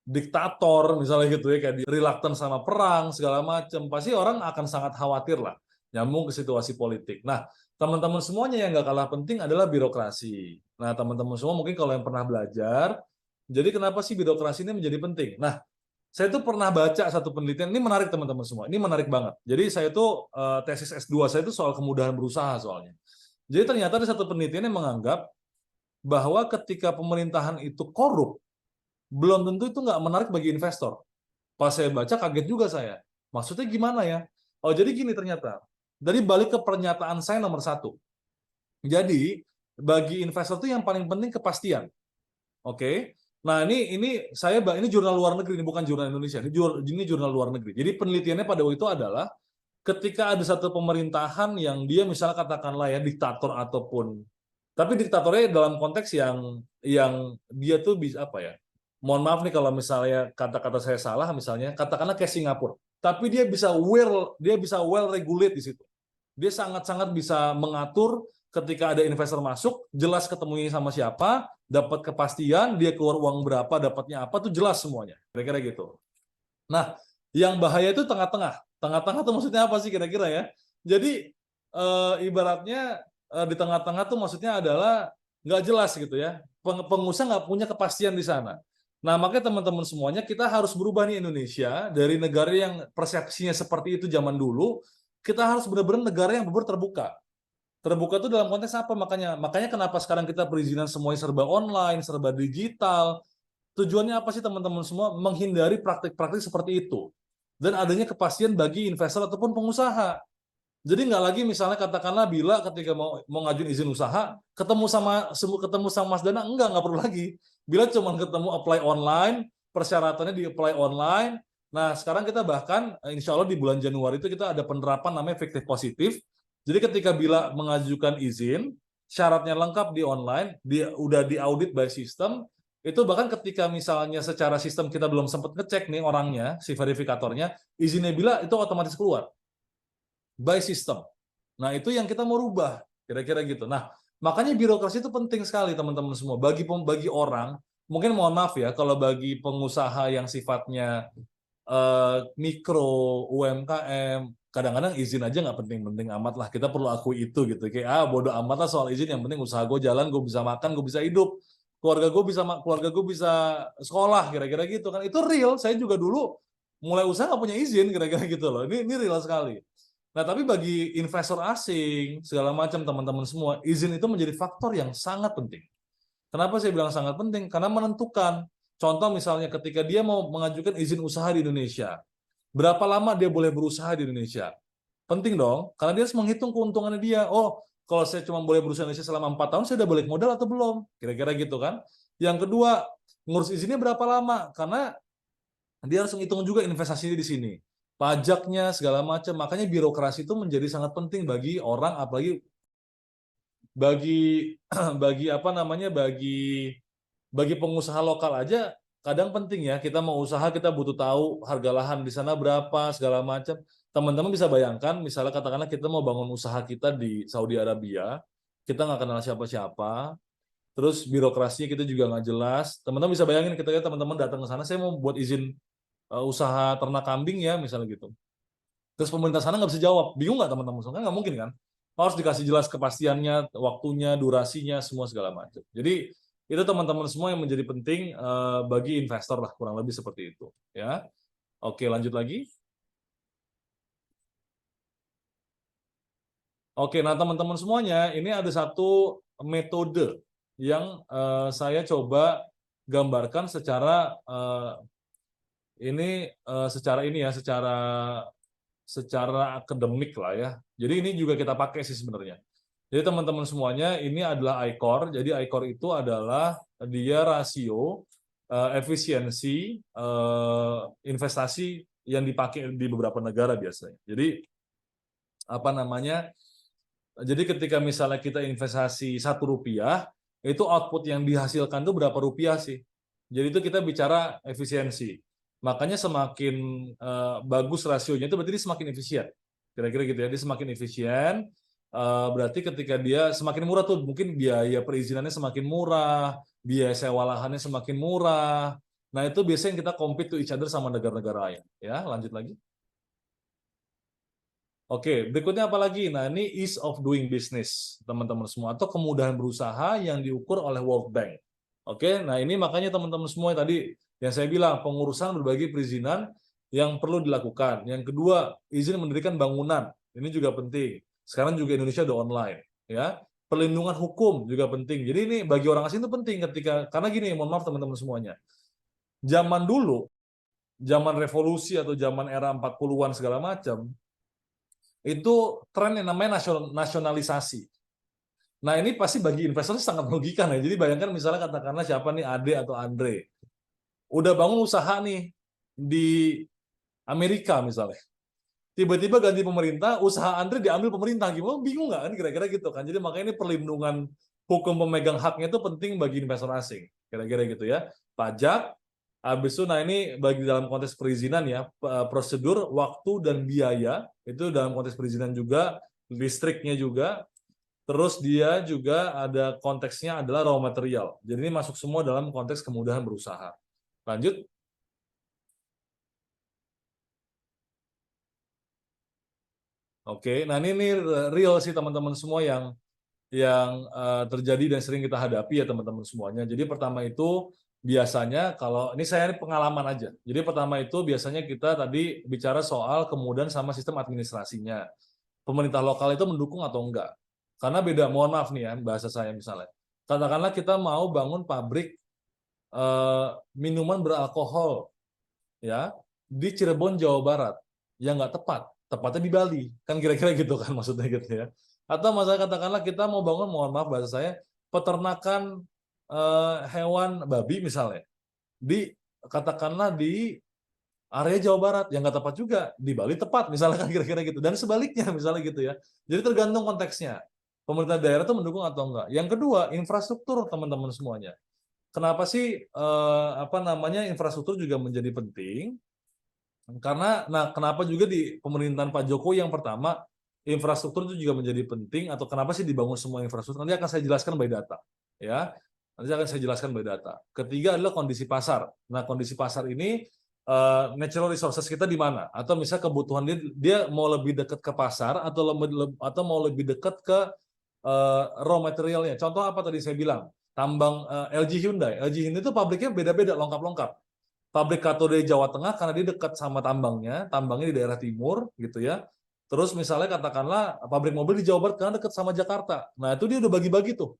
diktator misalnya gitu ya, kayak reluctant sama perang segala macam, pasti orang akan sangat khawatir lah nyambung ke situasi politik. Nah, teman-teman semuanya yang nggak kalah penting adalah birokrasi. Nah, teman-teman semua mungkin kalau yang pernah belajar, jadi kenapa sih birokrasi ini menjadi penting? Nah, saya tuh pernah baca satu penelitian, ini menarik teman-teman semua, ini menarik banget. Jadi saya tuh tesis S2 saya itu soal kemudahan berusaha soalnya. Jadi ternyata ada satu penelitian yang menganggap bahwa ketika pemerintahan itu korup, belum tentu itu nggak menarik bagi investor. Pas saya baca kaget juga saya. Maksudnya gimana ya? Oh jadi gini ternyata. Dari balik ke pernyataan saya nomor 1. Jadi bagi investor itu yang paling penting kepastian. Oke. Nah ini jurnal luar negeri, ini bukan jurnal Indonesia. Ini jurnal luar negeri. Jadi penelitiannya pada waktu itu adalah ketika ada satu pemerintahan yang dia misalnya katakanlah ya diktator ataupun, tapi diktatornya dalam konteks yang dia tuh bisa apa ya? Mohon maaf nih kalau misalnya kata-kata saya salah, misalnya katakanlah kayak Singapura, tapi dia bisa well regulate di situ. Dia sangat-sangat bisa mengatur ketika ada investor masuk, jelas ketemunya sama siapa, dapat kepastian, dia keluar uang berapa, dapatnya apa, tuh jelas semuanya. Kira-kira gitu. Nah, yang bahaya itu tengah-tengah. Tengah-tengah tuh maksudnya apa sih kira-kira ya? Jadi ibaratnya di tengah-tengah tuh maksudnya adalah nggak jelas gitu ya. Pengusaha nggak punya kepastian di sana. Nah, makanya teman-teman semuanya kita harus berubah nih Indonesia dari negara yang persepsinya seperti itu zaman dulu, kita harus benar-benar negara yang benar-benar terbuka. Terbuka itu dalam konteks apa? Makanya kenapa sekarang kita perizinan semuanya serba online, serba digital. Tujuannya apa sih teman-teman semua? Menghindari praktik-praktik seperti itu. Dan adanya kepastian bagi investor ataupun pengusaha. Jadi nggak lagi misalnya katakanlah bila ketika mau ngajuin izin usaha ketemu sama Mas Dana, nggak perlu lagi. Bila cuma ketemu apply online, persyaratannya di apply online. Nah sekarang kita bahkan insya Allah di bulan Januari itu kita ada penerapan namanya fiktif positif. Jadi ketika bila mengajukan izin, syaratnya lengkap di online, udah diaudit by sistem, itu bahkan ketika misalnya secara sistem kita belum sempat ngecek nih orangnya, si verifikatornya, izinnya bila itu otomatis keluar by system. Nah, itu yang kita mau rubah, kira-kira gitu. Nah, makanya birokrasi itu penting sekali, teman-teman semua. Bagi orang, mungkin mohon maaf ya, kalau bagi pengusaha yang sifatnya mikro, UMKM, kadang-kadang izin aja nggak penting-penting amat lah. Kita perlu akui itu gitu. Kayak bodo amat lah soal izin, yang penting usaha gue jalan, gue bisa makan, gue bisa hidup. Keluarga gue bisa sekolah, kira-kira gitu kan. Itu real. Saya juga dulu mulai usaha nggak punya izin, kira-kira gitu loh. Ini real sekali. Nah, tapi bagi investor asing, segala macam teman-teman semua, izin itu menjadi faktor yang sangat penting. Kenapa saya bilang sangat penting? Karena menentukan. Contoh misalnya ketika dia mau mengajukan izin usaha di Indonesia, berapa lama dia boleh berusaha di Indonesia? Penting dong, karena dia harus menghitung keuntungannya dia. Oh, kalau saya cuma boleh berusaha di Indonesia selama 4 tahun, saya udah balik modal atau belum? Kira-kira gitu kan. Yang kedua, ngurus izinnya berapa lama? Karena dia harus menghitung juga investasinya di sini. Pajaknya, segala macam. Makanya birokrasi itu menjadi sangat penting bagi orang, apalagi bagi pengusaha lokal aja kadang penting ya. Kita mau usaha, kita butuh tahu harga lahan di sana berapa, segala macam. Teman-teman bisa bayangkan, misalnya katakanlah kita mau bangun usaha kita di Saudi Arabia, kita nggak kenal siapa-siapa, terus birokrasinya kita juga nggak jelas. Teman-teman bisa bayangin ketika teman-teman datang ke sana, saya mau buat izin usaha ternak kambing ya, misalnya gitu. Terus pemerintah sana nggak bisa jawab, bingung nggak teman-teman? Kan nggak mungkin kan? Harus dikasih jelas kepastiannya, waktunya, durasinya, semua segala macam. Jadi itu teman-teman semua yang menjadi penting bagi investor lah, kurang lebih seperti itu. Ya, oke lanjut lagi. Oke, nah teman-teman semuanya, ini ada satu metode yang saya coba gambarkan secara secara akademik lah ya. Jadi ini juga kita pakai sih sebenarnya. Jadi teman-teman semuanya, ini adalah ICOR. Jadi ICOR itu adalah dia rasio efisiensi investasi yang dipakai di beberapa negara biasanya. Jadi apa namanya? Jadi ketika misalnya kita investasi Rp1, itu output yang dihasilkan itu berapa rupiah sih? Jadi itu kita bicara efisiensi. Makanya semakin bagus rasionya itu berarti dia semakin efisien. Kira-kira gitu ya, dia semakin efisien. Berarti ketika dia semakin murah tuh, mungkin biaya perizinannya semakin murah, biaya sewa lahannya semakin murah. Nah itu biasanya yang kita compete to each other sama negara-negara lain. Ya, lanjut lagi. Oke, berikutnya apa lagi? Nah, ini ease of doing business, teman-teman semua, atau kemudahan berusaha yang diukur oleh World Bank. Oke, nah ini makanya teman-teman semua yang tadi yang saya bilang, pengurusan berbagai perizinan yang perlu dilakukan. Yang kedua, izin mendirikan bangunan. Ini juga penting. Sekarang juga Indonesia udah online, ya. Perlindungan hukum juga penting. Jadi ini bagi orang asing itu penting karena gini, mohon maaf teman-teman semuanya. Zaman dulu, zaman revolusi atau zaman era 40-an segala macam, itu tren yang namanya nasionalisasi. Nah ini pasti bagi investor sangat merugikan ya. Jadi bayangkan misalnya katakanlah siapa nih Ade atau Andre, udah bangun usaha nih di Amerika misalnya, tiba-tiba ganti pemerintah, usaha Andre diambil pemerintah, gimana? Bingung nggak kan kira-kira gitu kan? Jadi makanya ini perlindungan hukum pemegang haknya itu penting bagi investor asing, kira-kira gitu ya. Pajak, habis itu, nah ini bagi dalam konteks perizinan ya, prosedur, waktu, dan biaya, itu dalam konteks perizinan juga, listriknya juga, terus dia juga ada konteksnya adalah raw material. Jadi ini masuk semua dalam konteks kemudahan berusaha. Lanjut. Oke, nah ini real sih teman-teman semua yang terjadi dan sering kita hadapi ya teman-teman semuanya. Jadi pertama itu biasanya kalau ini saya pengalaman aja. Jadi pertama itu biasanya kita tadi bicara soal kemudahan sama sistem administrasinya. Pemerintah lokal itu mendukung atau enggak? Karena beda, mohon maaf nih ya bahasa saya misalnya. Katakanlah kita mau bangun pabrik minuman beralkohol ya di Cirebon, Jawa Barat. Yang nggak tepat, tepatnya di Bali. Kan kira-kira gitu kan maksudnya gitu ya. Atau masalah katakanlah kita mau bangun, mohon maaf bahasa saya, peternakan hewan babi misalnya di katakanlah di area Jawa Barat, yang nggak tepat juga di Bali tepat misalnya kan kira-kira gitu, dan sebaliknya misalnya gitu ya. Jadi tergantung konteksnya, pemerintah daerah itu mendukung atau enggak. Yang kedua, infrastruktur teman-teman semuanya. Kenapa sih apa namanya infrastruktur juga menjadi penting? Karena nah kenapa juga di pemerintahan Pak Jokowi yang pertama infrastruktur itu juga menjadi penting, atau kenapa sih dibangun semua infrastruktur? Nanti akan saya jelaskan by data, ya. Nanti akan saya jelaskan by data. Ketiga adalah kondisi pasar. Nah, kondisi pasar ini natural resources kita di mana? Atau misalnya kebutuhan dia mau lebih dekat ke pasar atau mau lebih dekat ke raw materialnya. Contoh apa tadi saya bilang? Tambang LG Hyundai. LG Hyundai itu pabriknya beda-beda, lengkap-lengkap. Pabrik katode di Jawa Tengah karena dia dekat sama tambangnya di daerah timur gitu ya. Terus misalnya katakanlah pabrik mobil di Jawa Barat karena dekat sama Jakarta. Nah itu dia udah bagi-bagi tuh.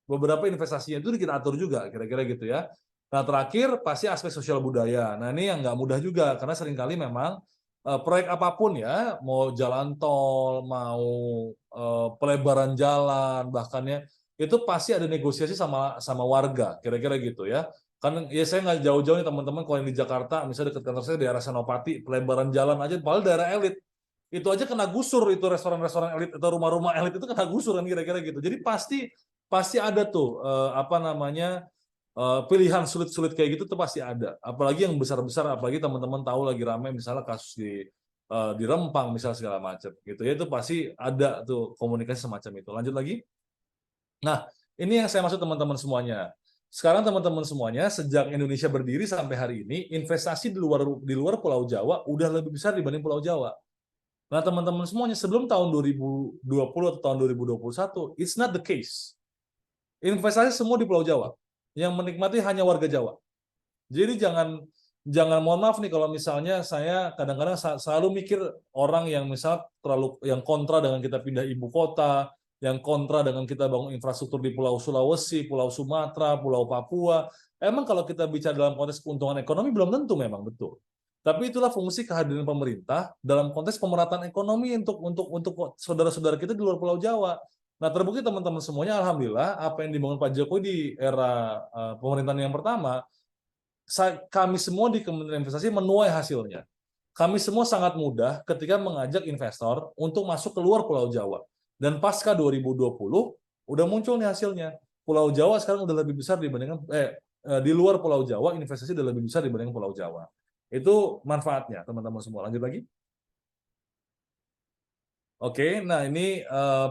Beberapa investasinya itu kita atur juga kira-kira gitu ya. Nah terakhir pasti aspek sosial budaya. Nah ini yang nggak mudah juga karena seringkali memang proyek apapun ya, mau jalan tol, mau pelebaran jalan, bahkannya itu pasti ada negosiasi sama warga kira-kira gitu ya. Kan ya saya nggak jauh-jauh nih teman-teman, kalau yang di Jakarta misalnya dekat kantor saya daerah Senopati, pelebaran jalan aja padahal daerah elit itu aja kena gusur, itu restoran-restoran elit atau rumah-rumah elit itu kena gusur kan kira-kira gitu. Jadi pasti ada tuh apa namanya pilihan sulit-sulit kayak gitu tuh pasti ada. Apalagi yang besar-besar, apalagi teman-teman tahu lagi ramai misalnya kasus di Rempang misalnya segala macam gitu ya, itu pasti ada tuh komunikasi semacam itu. Lanjut lagi. Nah, ini yang saya maksud teman-teman semuanya. Sekarang teman-teman semuanya, sejak Indonesia berdiri sampai hari ini, investasi di luar Pulau Jawa udah lebih besar dibanding Pulau Jawa. Nah, teman-teman semuanya, sebelum tahun 2020 atau tahun 2021, it's not the case. Investasi semua di Pulau Jawa. Yang menikmati hanya warga Jawa. Jadi jangan mohon maaf nih kalau misalnya saya kadang-kadang selalu mikir orang yang yang kontra dengan kita pindah ibu kota, yang kontra dengan kita bangun infrastruktur di Pulau Sulawesi, Pulau Sumatera, Pulau Papua. Emang kalau kita bicara dalam konteks keuntungan ekonomi belum tentu memang betul. Tapi itulah fungsi kehadiran pemerintah dalam konteks pemerataan ekonomi untuk saudara-saudara kita di luar Pulau Jawa. Nah, terbukti teman-teman semuanya, alhamdulillah apa yang dibangun Pak Jokowi di era pemerintahan yang pertama kami semua di Kementerian Investasi menuai hasilnya. Kami semua sangat mudah ketika mengajak investor untuk masuk keluar Pulau Jawa. Dan pasca 2020 udah muncul nih hasilnya. Pulau Jawa sekarang udah lebih besar dibandingkan di luar Pulau Jawa, investasi udah lebih besar dibandingkan Pulau Jawa. Itu manfaatnya, teman-teman semua. Lanjut lagi. Oke, nah ini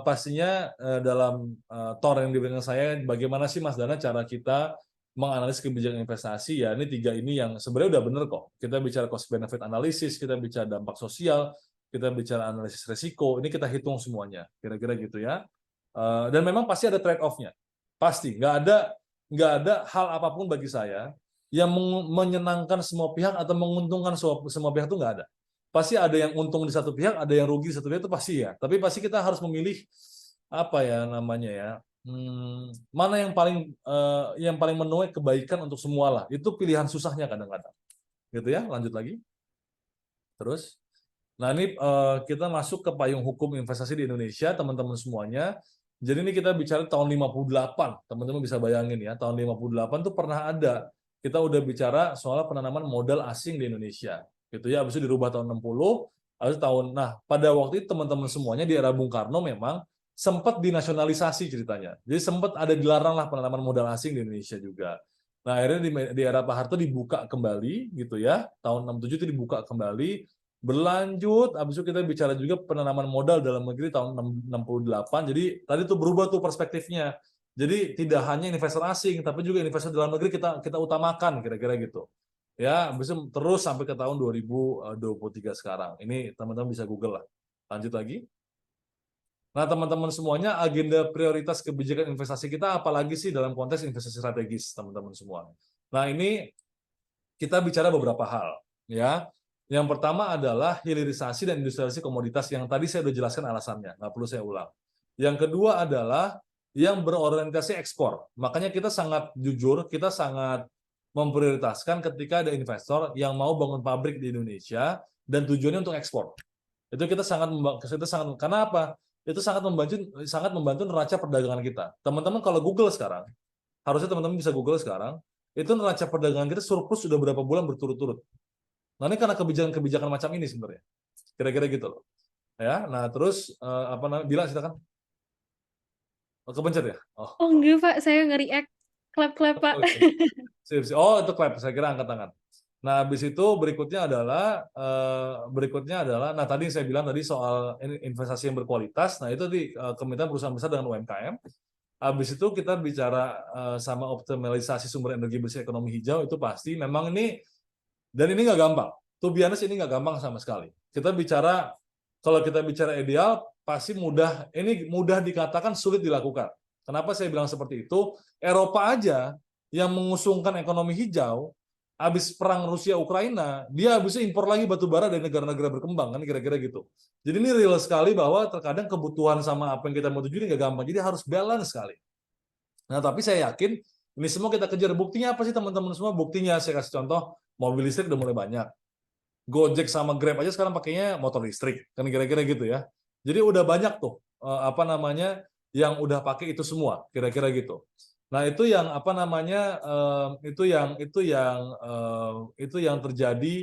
pastinya dalam tour yang diberikan saya, bagaimana sih Mas Dana cara kita menganalisis kebijakan investasi, ya ini 3 ini yang sebenarnya udah bener kok. Kita bicara cost benefit analysis, kita bicara dampak sosial, kita bicara analisis resiko, ini kita hitung semuanya, kira-kira gitu ya. Dan memang pasti ada trade off-nya, pasti nggak ada hal apapun bagi saya yang menyenangkan semua pihak atau menguntungkan semua pihak, itu nggak ada. Pasti ada yang untung di satu pihak, ada yang rugi di satu pihak, itu pasti ya. Tapi pasti kita harus memilih apa ya namanya ya, mana yang paling menuai kebaikan untuk semua lah. Itu pilihan susahnya kadang-kadang. Gitu ya, lanjut lagi. Terus, nah ini kita masuk ke payung hukum investasi di Indonesia, teman-teman semuanya. Jadi ini kita bicara tahun 58, teman-teman bisa bayangin ya, tahun 58 tuh pernah ada. Kita udah bicara soal penanaman modal asing di Indonesia. Gitu ya, habis itu dirubah tahun 60, habis nah pada waktu itu teman-teman semuanya di era Bung Karno memang sempat dinasionalisasi ceritanya. Jadi sempat ada dilarang lah penanaman modal asing di Indonesia juga. Nah akhirnya di era Pak Harto dibuka kembali gitu ya, tahun 67 itu dibuka kembali, berlanjut, habis itu kita bicara juga penanaman modal dalam negeri tahun 68. Jadi tadi tuh berubah tuh perspektifnya. Jadi tidak hanya investor asing, tapi juga investor dalam negeri kita utamakan kira-kira gitu. Ya, habis itu terus sampai ke tahun 2023 sekarang. Ini teman-teman bisa Google lah. Lanjut lagi. Nah, teman-teman semuanya, agenda prioritas kebijakan investasi kita apalagi sih dalam konteks investasi strategis, teman-teman semua. Nah, ini kita bicara beberapa hal, ya. Yang pertama adalah hilirisasi dan industrialisasi komoditas yang tadi saya sudah jelaskan alasannya, nggak perlu saya ulang. Yang kedua adalah yang berorientasi ekspor. Makanya kita sangat jujur, kita sangat memprioritaskan ketika ada investor yang mau bangun pabrik di Indonesia dan tujuannya untuk ekspor. Itu kita sangat karena apa? Itu sangat membantu neraca perdagangan kita. Teman-teman kalau Google sekarang, harusnya teman-teman bisa Google sekarang, itu neraca perdagangan kita surplus sudah berapa bulan berturut-turut. Nah ini karena kebijakan-kebijakan macam ini sebenarnya, kira-kira gitu loh. Ya, nah terus apa namanya? Bila silakan. Oh, kepencet ya? Oh enggak Pak, saya nge-react. Clap-clap Pak. Oh itu clap, saya kira angkat tangan. Nah, habis itu berikutnya adalah nah tadi saya bilang tadi soal investasi yang berkualitas. Nah, itu di kemitraan perusahaan besar dengan UMKM. Habis itu kita bicara sama optimalisasi sumber energi bersih ekonomi hijau, itu pasti memang ini, dan ini nggak gampang. To be honest, ini nggak gampang sama sekali. Kalau kita bicara ideal, pasti ini mudah dikatakan sulit dilakukan. Kenapa saya bilang seperti itu? Eropa aja yang mengusungkan ekonomi hijau, habis perang Rusia-Ukraina, dia habis impor lagi batu bara dari negara-negara berkembang, kan kira-kira gitu. Jadi ini real sekali bahwa terkadang kebutuhan sama apa yang kita mau tuju ini nggak gampang, jadi harus balance sekali. Nah, tapi saya yakin ini semua kita kejar. Buktinya apa sih teman-teman semua? Buktinya saya kasih contoh, mobil listrik udah mulai banyak. Gojek sama Grab aja sekarang pakainya motor listrik, kan kira-kira gitu ya. Jadi udah banyak tuh apa namanya yang udah pakai itu semua, kira-kira gitu. Nah, itu yang apa namanya itu yang terjadi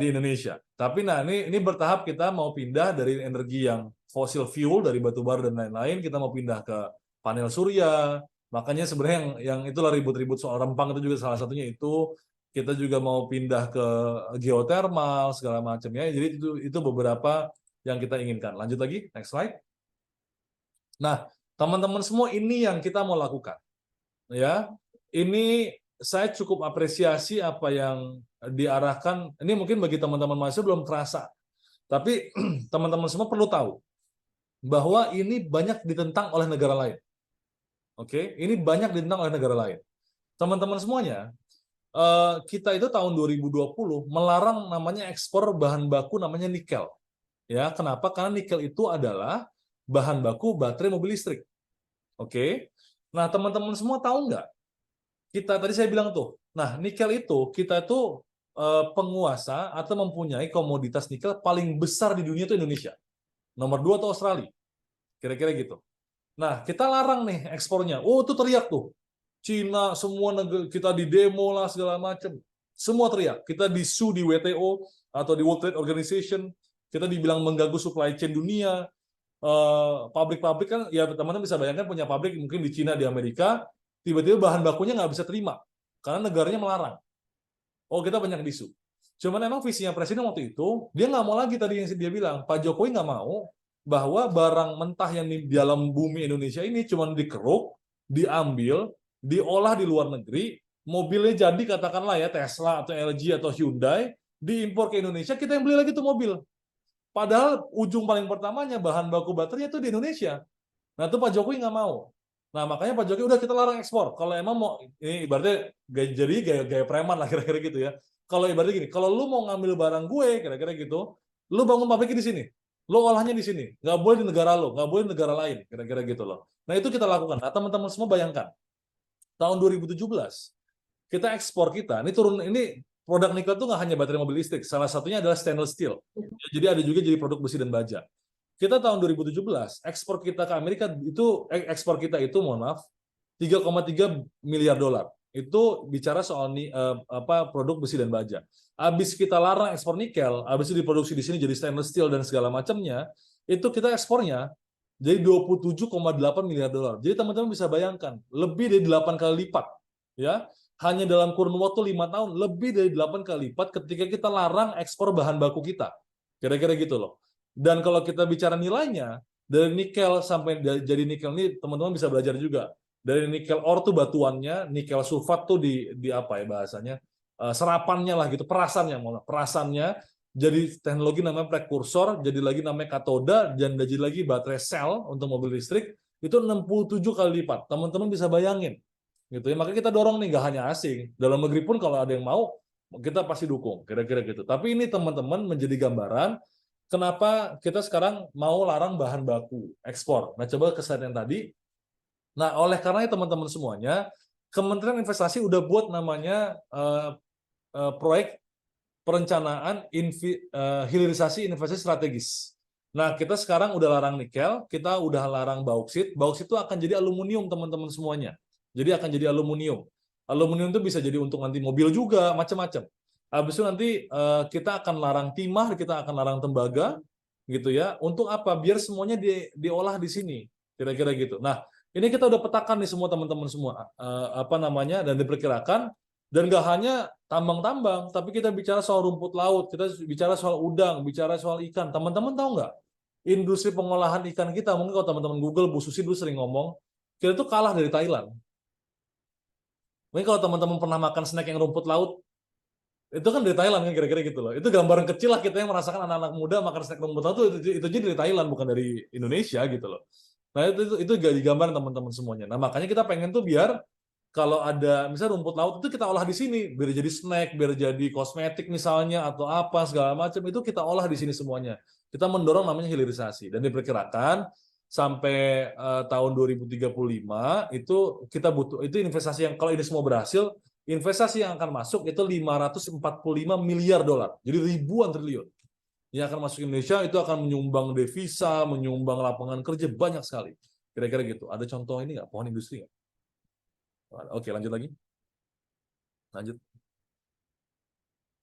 di Indonesia. Tapi nah ini bertahap kita mau pindah dari energi yang fossil fuel dari batu bara dan lain-lain, kita mau pindah ke panel surya. Makanya sebenarnya yang itulah ribut-ribut soal Rempang itu juga salah satunya itu. Kita juga mau pindah ke geotermal segala macam ya. Jadi itu beberapa yang kita inginkan. Lanjut lagi, next slide. Nah, teman-teman semua, ini yang kita mau lakukan. Ya, ini saya cukup apresiasi apa yang diarahkan. Ini mungkin bagi teman-teman mahasiswa belum terasa, tapi teman-teman semua perlu tahu bahwa ini banyak ditentang oleh negara lain. Oke, ini banyak ditentang oleh negara lain. Teman-teman semuanya, kita itu tahun 2020 melarang namanya ekspor bahan baku namanya nikel. Ya, kenapa? Karena nikel itu adalah bahan baku baterai mobil listrik. Oke. Nah, teman-teman semua tahu nggak? Tadi saya bilang tuh, nah nikel itu kita itu penguasa atau mempunyai komoditas nikel paling besar di dunia itu Indonesia. Nomor 2 itu Australia. Kira-kira gitu. Nah, kita larang nih ekspornya. Oh, itu teriak tuh. Cina, semua negara kita di demo lah segala macam. Semua teriak. Kita disu di WTO atau di World Trade Organization. Kita dibilang mengganggu supply chain dunia. Pabrik-pabrik kan, ya teman-teman bisa bayangkan punya pabrik mungkin di Cina, di Amerika, tiba-tiba bahan bakunya nggak bisa terima karena negaranya melarang. Oh, kita banyak disu. Cuman emang visinya presiden waktu itu, dia nggak mau lagi tadi yang dia bilang, Pak Jokowi nggak mau bahwa barang mentah yang di dalam bumi Indonesia ini cuma dikeruk, diambil, diolah di luar negeri, mobilnya jadi katakanlah ya Tesla atau LG atau Hyundai, diimpor ke Indonesia, kita yang beli lagi tuh mobil. Padahal ujung paling pertamanya bahan baku baterai itu di Indonesia. Nah itu Pak Jokowi nggak mau. Nah makanya Pak Jokowi udah kita larang ekspor. Kalau emang mau, ini ibaratnya jadi gaya preman lah kira-kira gitu ya. Kalau ibaratnya gini, kalau lu mau ngambil barang gue kira-kira gitu, lu bangun pabriknya di sini, lu olahnya di sini, nggak boleh di negara lo, nggak boleh di negara lain, kira-kira gitu loh. Nah itu kita lakukan. Nah teman-teman semua bayangkan, tahun 2017 kita ekspor kita, ini turun, ini produk nikel itu nggak hanya baterai mobil listrik, salah satunya adalah stainless steel. Jadi ada juga jadi produk besi dan baja. Kita tahun 2017 ekspor kita ke Amerika itu mohon maaf 3,3 miliar dolar. Itu bicara soal produk besi dan baja. Habis kita larang ekspor nikel, habis itu diproduksi di sini jadi stainless steel dan segala macamnya, itu kita ekspornya jadi 27,8 miliar dolar. Jadi teman-teman bisa bayangkan, lebih dari 8 kali lipat, ya. Hanya dalam kurun waktu 5 tahun, lebih dari 8 kali lipat ketika kita larang ekspor bahan baku kita. Kira-kira gitu loh. Dan kalau kita bicara nilainya, dari nikel sampai jadi nikel ini teman-teman bisa belajar juga. Dari nikel ore tuh batuannya, nikel sulfat tuh di apa ya bahasanya, serapannya lah gitu, perasannya, jadi teknologi namanya prekursor, jadi lagi namanya katoda, dan jadi lagi baterai sel untuk mobil listrik, itu 67 kali lipat. Teman-teman bisa bayangin. Gitu ya, makanya kita dorong nih, nggak hanya asing, dalam negeri pun kalau ada yang mau kita pasti dukung, kira-kira gitu. Tapi ini teman-teman menjadi gambaran kenapa kita sekarang mau larang bahan baku ekspor. Nah coba ke slide yang tadi. Nah oleh karena teman-teman semuanya, Kementerian Investasi udah buat namanya proyek perencanaan hilirisasi investasi strategis. Nah kita sekarang udah larang nikel, kita udah larang bauksit. Bauksit itu akan jadi aluminium teman-teman semuanya. Jadi akan jadi aluminium. Aluminium itu bisa jadi untuk nanti mobil juga, macam-macam. Habis itu nanti kita akan larang timah, kita akan larang tembaga, gitu ya. Untuk apa? Biar semuanya diolah di sini, kira-kira gitu. Nah, ini kita udah petakan nih semua teman-teman semua, dan diperkirakan. Dan nggak hanya tambang-tambang, tapi kita bicara soal rumput laut, kita bicara soal udang, bicara soal ikan. Teman-teman tahu nggak? Industri pengolahan ikan kita, mungkin kalau teman-teman Google, Bu Susi dulu sering ngomong, kita tuh kalah dari Thailand. Mungkin kalau teman-teman pernah makan snack yang rumput laut, itu kan dari Thailand kan kira-kira gitu loh. Itu gambaran kecil lah kita yang merasakan anak-anak muda makan snack rumput laut itu jadi dari Thailand bukan dari Indonesia gitu loh. Nah itu jadi gambaran teman-teman semuanya. Nah makanya kita pengen tuh biar kalau ada misalnya rumput laut itu kita olah di sini, biar jadi snack, biar jadi kosmetik misalnya atau apa segala macam itu kita olah di sini semuanya. Kita mendorong namanya hilirisasi dan diperkirakan sampai tahun 2035 itu kita butuh itu investasi yang kalau ini semua berhasil, investasi yang akan masuk itu 545 miliar dolar. Jadi ribuan triliun yang akan masuk Indonesia, itu akan menyumbang devisa, menyumbang lapangan kerja banyak sekali. Kira-kira gitu. Ada contoh ini nggak? Pohon industri nggak? Oke, lanjut lagi. Lanjut.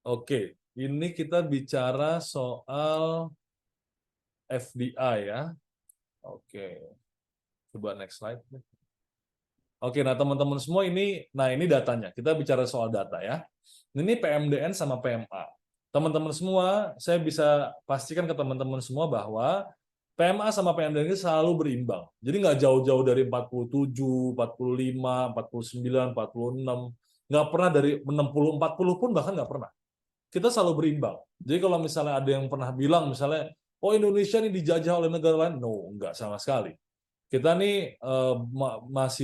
Oke, ini kita bicara soal FDI ya. Oke, coba next slide. Oke, nah teman-teman semua ini datanya. Kita bicara soal data ya. Ini PMDN sama PMA. Teman-teman semua, saya bisa pastikan ke teman-teman semua bahwa PMA sama PMDN ini selalu berimbang. Jadi nggak jauh-jauh dari 47, 45, 49, 46. Nggak pernah dari 60, 40 pun bahkan nggak pernah. Kita selalu berimbang. Jadi kalau misalnya ada yang pernah bilang misalnya, oh Indonesia ini dijajah oleh negara lain, no, nggak sama sekali. Kita nih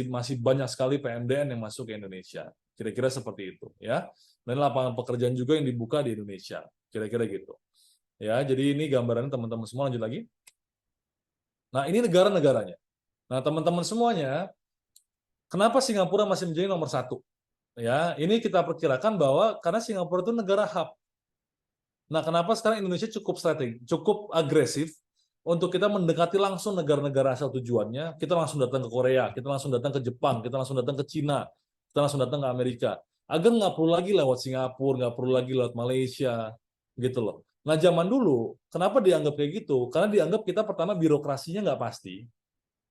masih banyak sekali PMDN yang masuk ke Indonesia. Kira-kira seperti itu, ya. Dan lapangan pekerjaan juga yang dibuka di Indonesia. Kira-kira gitu. Ya, jadi ini gambarannya teman-teman semua. Lanjut lagi. Nah, ini negara-negaranya. Nah, teman-teman semuanya, kenapa Singapura masih menjadi nomor 1? Ya, ini kita perkirakan bahwa karena Singapura itu negara hub. Nah, kenapa sekarang Indonesia cukup agresif untuk kita mendekati langsung negara-negara asal tujuannya? Kita langsung datang ke Korea, kita langsung datang ke Jepang, kita langsung datang ke Cina, kita langsung datang ke Amerika. Agar nggak perlu lagi lewat Singapura, nggak perlu lagi lewat Malaysia, gitu loh. Nah, zaman dulu, kenapa dianggap kayak gitu? Karena dianggap kita pertama birokrasinya nggak pasti,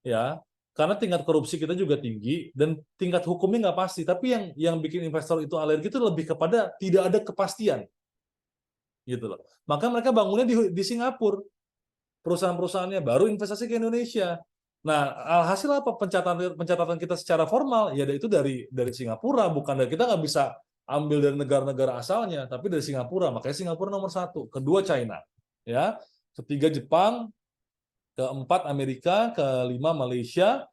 ya. Karena tingkat korupsi kita juga tinggi dan tingkat hukumnya nggak pasti. Tapi yang bikin investor itu alergi itu lebih kepada tidak ada kepastian, gitu loh. Maka mereka bangunnya di Singapura, perusahaan-perusahaannya baru investasi ke Indonesia. Nah, alhasil apa pencatatan kita secara formal ya itu dari Singapura, bukan dari kita nggak bisa ambil dari negara-negara asalnya, tapi dari Singapura. Makanya Singapura nomor 1, kedua China, ya, ketiga Jepang, keempat Amerika, kelima Malaysia,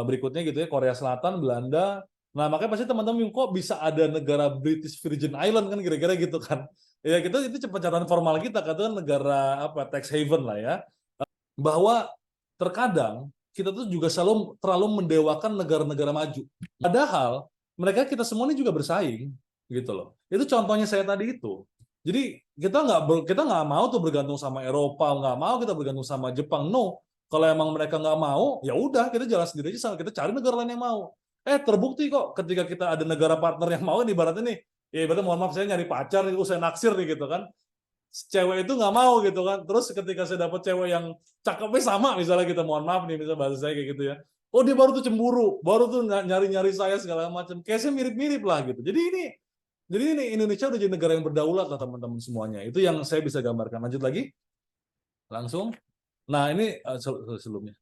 berikutnya gitu ya Korea Selatan, Belanda. Nah, makanya pasti teman-teman kok bisa ada negara British Virgin Island kan kira-kira gitu kan. Ya itu pencatatan formal kita, kan negara apa tax haven lah ya. Bahwa terkadang kita tuh juga selalu terlalu mendewakan negara-negara maju. Padahal kita semua ini juga bersaing gitu loh. Itu contohnya saya tadi itu. Jadi kita nggak mau tuh bergantung sama Eropa, nggak mau kita bergantung sama Jepang. No, kalau emang mereka nggak mau, ya udah kita jalan sendiri aja, kita cari negara lain yang mau. Terbukti kok ketika kita ada negara partner yang mau, nih ibaratnya nih, ya ibaratnya mohon maaf saya nyari pacar, saya naksir nih gitu kan. Cewek itu nggak mau gitu kan. Terus ketika saya dapat cewek yang cakepnya sama, misalnya kita mohon maaf nih, misalnya bahasa saya kayak gitu ya. Oh dia baru tuh cemburu, baru tuh nyari-nyari saya segala macam. Kayaknya mirip-mirip lah gitu. Jadi ini Indonesia udah jadi negara yang berdaulat lah teman-teman semuanya. Itu yang saya bisa gambarkan. Lanjut lagi, langsung. Nah ini sebelumnya.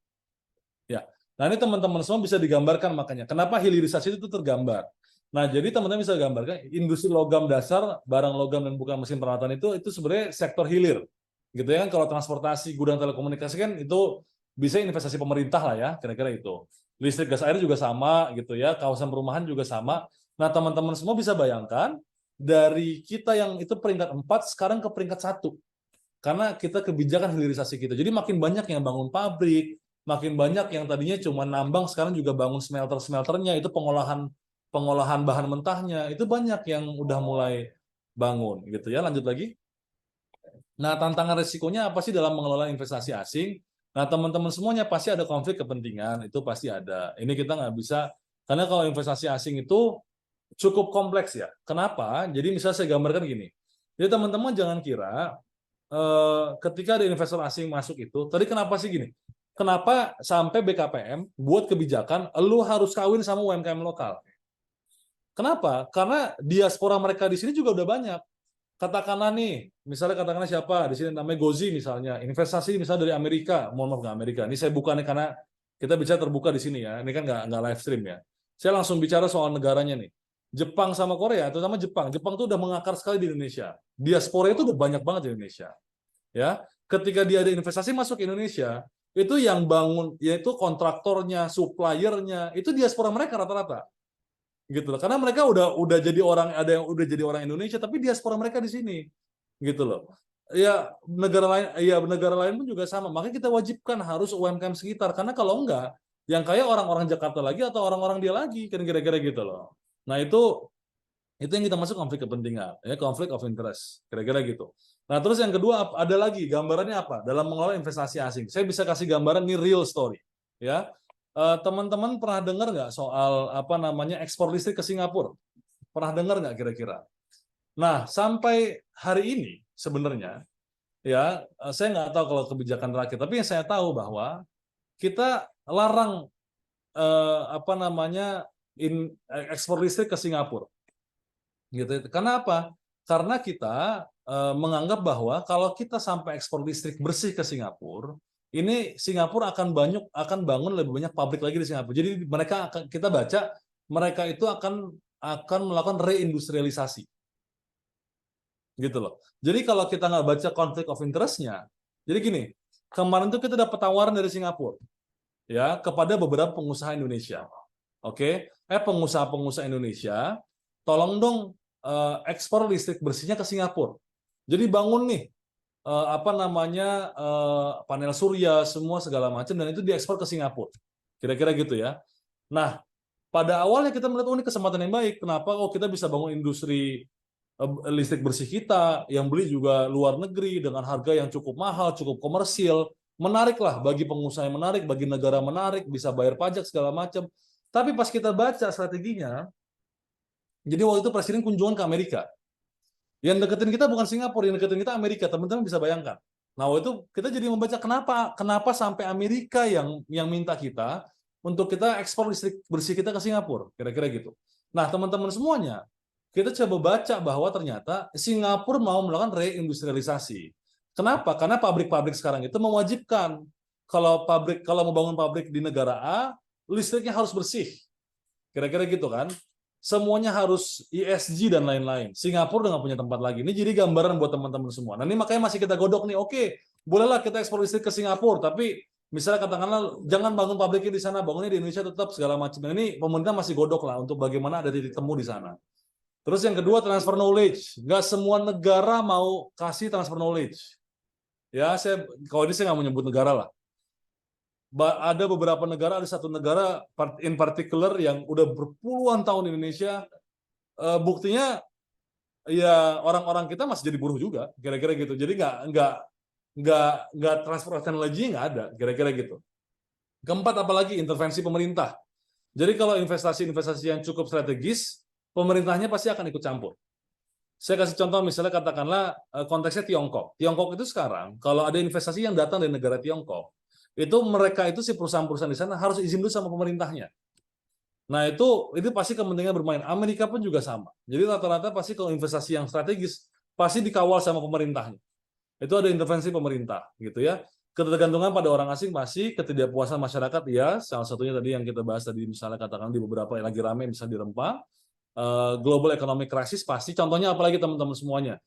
Ya, nah ini teman-teman semua bisa digambarkan makanya. Kenapa hilirisasi itu tergambar? Nah, jadi teman-teman bisa gambarkan industri logam dasar, barang logam dan bukan mesin peralatan itu sebenarnya sektor hilir. Gitu ya kan, kalau transportasi, gudang telekomunikasi kan itu bisa investasi pemerintah lah ya, kira-kira itu. Listrik gas air juga sama gitu ya, kawasan perumahan juga sama. Nah, teman-teman semua bisa bayangkan dari kita yang itu peringkat 4 sekarang ke peringkat 1. Karena kita kebijakan hilirisasi kita. Jadi makin banyak yang bangun pabrik, makin banyak yang tadinya cuma nambang sekarang juga bangun smelter-smelternya, itu pengolahan bahan mentahnya, itu banyak yang udah mulai bangun gitu ya. Lanjut lagi. Nah, tantangan resikonya apa sih dalam mengelola investasi asing? Nah, teman-teman semuanya pasti ada konflik kepentingan, itu pasti ada. Ini kita nggak bisa, karena kalau investasi asing itu cukup kompleks ya. Kenapa? Jadi misalnya saya gambarkan gini. Jadi teman-teman jangan kira ketika ada investor asing masuk itu, tadi kenapa sih gini? Kenapa sampai BKPM buat kebijakan, lu harus kawin sama UMKM lokal? Kenapa? Karena diaspora mereka di sini juga udah banyak. Katakanlah nih, misalnya katakanlah siapa di sini namanya Gozi misalnya, investasi misalnya dari Amerika, mohon maaf nggak Amerika. Ini saya buka nih karena kita bicara terbuka di sini ya. Ini kan nggak live stream ya. Saya langsung bicara soal negaranya nih. Jepang sama Korea, terutama Jepang. Jepang tuh udah mengakar sekali di Indonesia. Diaspora itu udah banyak banget di Indonesia. Ya, ketika dia ada investasi masuk ke Indonesia, itu yang bangun yaitu kontraktornya, suppliernya, itu diaspora mereka rata-rata. Gitu loh. Karena mereka udah jadi orang, ada yang udah jadi orang Indonesia tapi diaspora mereka di sini. Gitu loh. Ya negara lain pun juga sama. Makanya kita wajibkan harus UMKM sekitar karena kalau enggak yang kaya orang-orang Jakarta lagi atau orang-orang dia lagi kan kira-kira gitu loh. Nah, itu yang kita masuk konflik kepentingan, ya konflik of interest, kira-kira gitu. Nah, terus yang kedua ada lagi gambarannya apa? Dalam mengelola investasi asing. Saya bisa kasih gambaran ini real story, ya. Teman-teman pernah dengar nggak soal apa namanya ekspor listrik ke Singapura? Pernah dengar nggak kira-kira? Nah, sampai hari ini sebenarnya, ya saya nggak tahu kalau kebijakan terakhir, tapi yang saya tahu bahwa kita larang apa namanya ekspor listrik ke Singapura. Gitu. Karena apa? Karena kita menganggap bahwa kalau kita sampai ekspor listrik bersih ke Singapura, ini Singapura akan bangun lebih banyak pabrik lagi di Singapura. Jadi kita baca mereka itu akan melakukan reindustrialisasi. Gitu loh. Jadi kalau kita nggak baca conflict of interest-nya, jadi gini, kemarin tuh kita dapat tawaran dari Singapura ya kepada beberapa pengusaha Indonesia. Oke, pengusaha-pengusaha Indonesia, tolong dong ekspor listrik bersihnya ke Singapura. Jadi bangun nih apa namanya panel surya semua segala macam dan itu diekspor ke Singapura. Kira-kira gitu ya. Nah, pada awalnya kita melihat ini kesempatan yang baik. Kenapa? Kita bisa bangun industri listrik bersih kita yang beli juga luar negeri dengan harga yang cukup mahal, cukup komersil. Menarik lah bagi pengusaha yang menarik, bagi negara menarik, bisa bayar pajak segala macam. Tapi pas kita baca strateginya, Jadi waktu itu presiden kunjungan ke Amerika. Yang deketin kita bukan Singapura, yang deketin kita Amerika. Teman-teman bisa bayangkan. Nah, waktu itu kita jadi membaca kenapa sampai Amerika yang minta kita untuk kita ekspor listrik bersih kita ke Singapura, kira-kira gitu. Nah, teman-teman semuanya, kita coba baca bahwa ternyata Singapura mau melakukan reindustrialisasi. Kenapa? Karena pabrik-pabrik sekarang itu mewajibkan kalau mau bangun pabrik di negara A, listriknya harus bersih. Kira-kira gitu kan? Semuanya harus ESG dan lain-lain. Singapura udah nggak punya tempat lagi. Ini jadi gambaran buat teman-teman semua. Nah, ini makanya masih kita godok nih. Oke, bolehlah kita ekspor listrik ke Singapura, tapi misalnya katakanlah jangan bangun pabriknya di sana, bangunnya di Indonesia tetap segala macam. Nah, ini pemerintah masih godok lah untuk bagaimana ada titik temu di sana. Terus yang kedua, transfer knowledge. Nggak semua negara mau kasih transfer knowledge. Ya, kalau ini saya nggak mau nyebut negara lah. Ada beberapa negara, ada satu negara in particular yang udah berpuluhan tahun di Indonesia, buktinya ya orang-orang kita masih jadi buruh juga, kira-kira gitu. Jadi nggak transfer of technology nggak ada, kira-kira gitu. Keempat, apalagi intervensi pemerintah. Jadi kalau investasi-investasi yang cukup strategis, pemerintahnya pasti akan ikut campur. Saya kasih contoh misalnya katakanlah konteksnya Tiongkok. Tiongkok itu sekarang kalau ada investasi yang datang dari negara Tiongkok, itu mereka itu si perusahaan-perusahaan di sana harus izin dulu sama pemerintahnya. Nah, itu pasti kepentingan bermain. Amerika pun juga sama. Jadi rata-rata pasti kalau investasi yang strategis pasti dikawal sama pemerintahnya. Itu ada intervensi pemerintah gitu ya. Ketergantungan pada orang asing pasti, ketidakpuasan masyarakat ya, salah satunya tadi yang kita bahas tadi misalnya katakan di beberapa yang lagi rame bisa di Rempang. Global economic crisis pasti, contohnya apalagi teman-teman semuanya.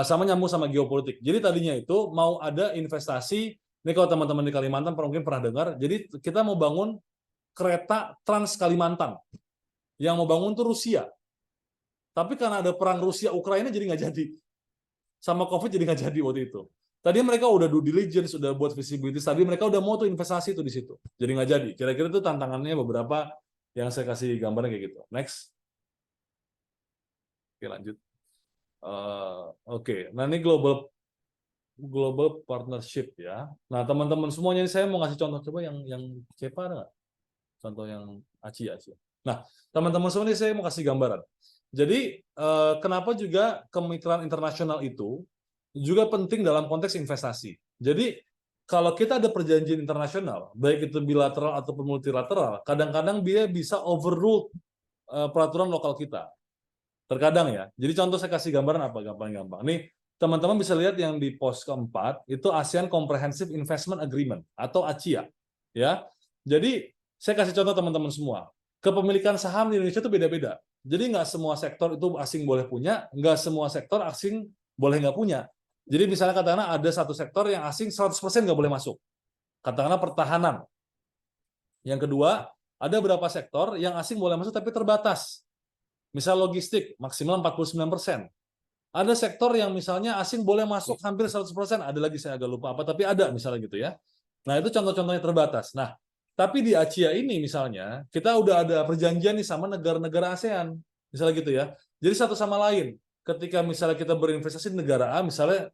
Sama nyambung sama geopolitik. Jadi tadinya itu mau ada investasi. Ini kalau teman-teman di Kalimantan mungkin pernah dengar, jadi kita mau bangun kereta Trans Kalimantan. Yang mau bangun tuh Rusia. Tapi karena ada perang Rusia-Ukraina jadi nggak jadi. Sama COVID jadi nggak jadi waktu itu. Tadi mereka udah due diligence, sudah buat visibility, tadi mereka udah mau tuh investasi tuh di situ. Jadi nggak jadi. Kira-kira itu tantangannya beberapa yang saya kasih gambarnya kayak gitu. Next. Oke, lanjut. Oke, nah ini global partnership ya. Nah, teman-teman semuanya ini saya mau ngasih contoh, coba yang CEPA ada nggak? Contoh yang ACI. Nah, teman-teman semua ini saya mau kasih gambaran. Jadi, kenapa juga kemitraan internasional itu juga penting dalam konteks investasi. Jadi, kalau kita ada perjanjian internasional, baik itu bilateral ataupun multilateral, kadang-kadang dia bisa overrule peraturan lokal kita. Terkadang ya. Jadi contoh saya kasih gambaran apa gampang-gampang. Nih, teman-teman bisa lihat yang di pos keempat itu ASEAN Comprehensive Investment Agreement atau ACIA. Ya. Jadi saya kasih contoh teman-teman semua. Kepemilikan saham di Indonesia itu beda-beda. Jadi nggak semua sektor itu asing boleh punya, nggak semua sektor asing boleh nggak punya. Jadi misalnya katakanlah ada satu sektor yang asing 100% nggak boleh masuk. Katakanlah pertahanan. Yang kedua, ada beberapa sektor yang asing boleh masuk tapi terbatas. Misal logistik, maksimal 49%. Ada sektor yang misalnya asing boleh masuk hampir 100%, ada lagi saya agak lupa apa, tapi ada misalnya gitu ya. Nah, itu contoh-contohnya terbatas. Nah, tapi di ACIA ini misalnya, kita udah ada perjanjian nih sama negara-negara ASEAN. Misalnya gitu ya. Jadi satu sama lain. Ketika misalnya kita berinvestasi di negara A, misalnya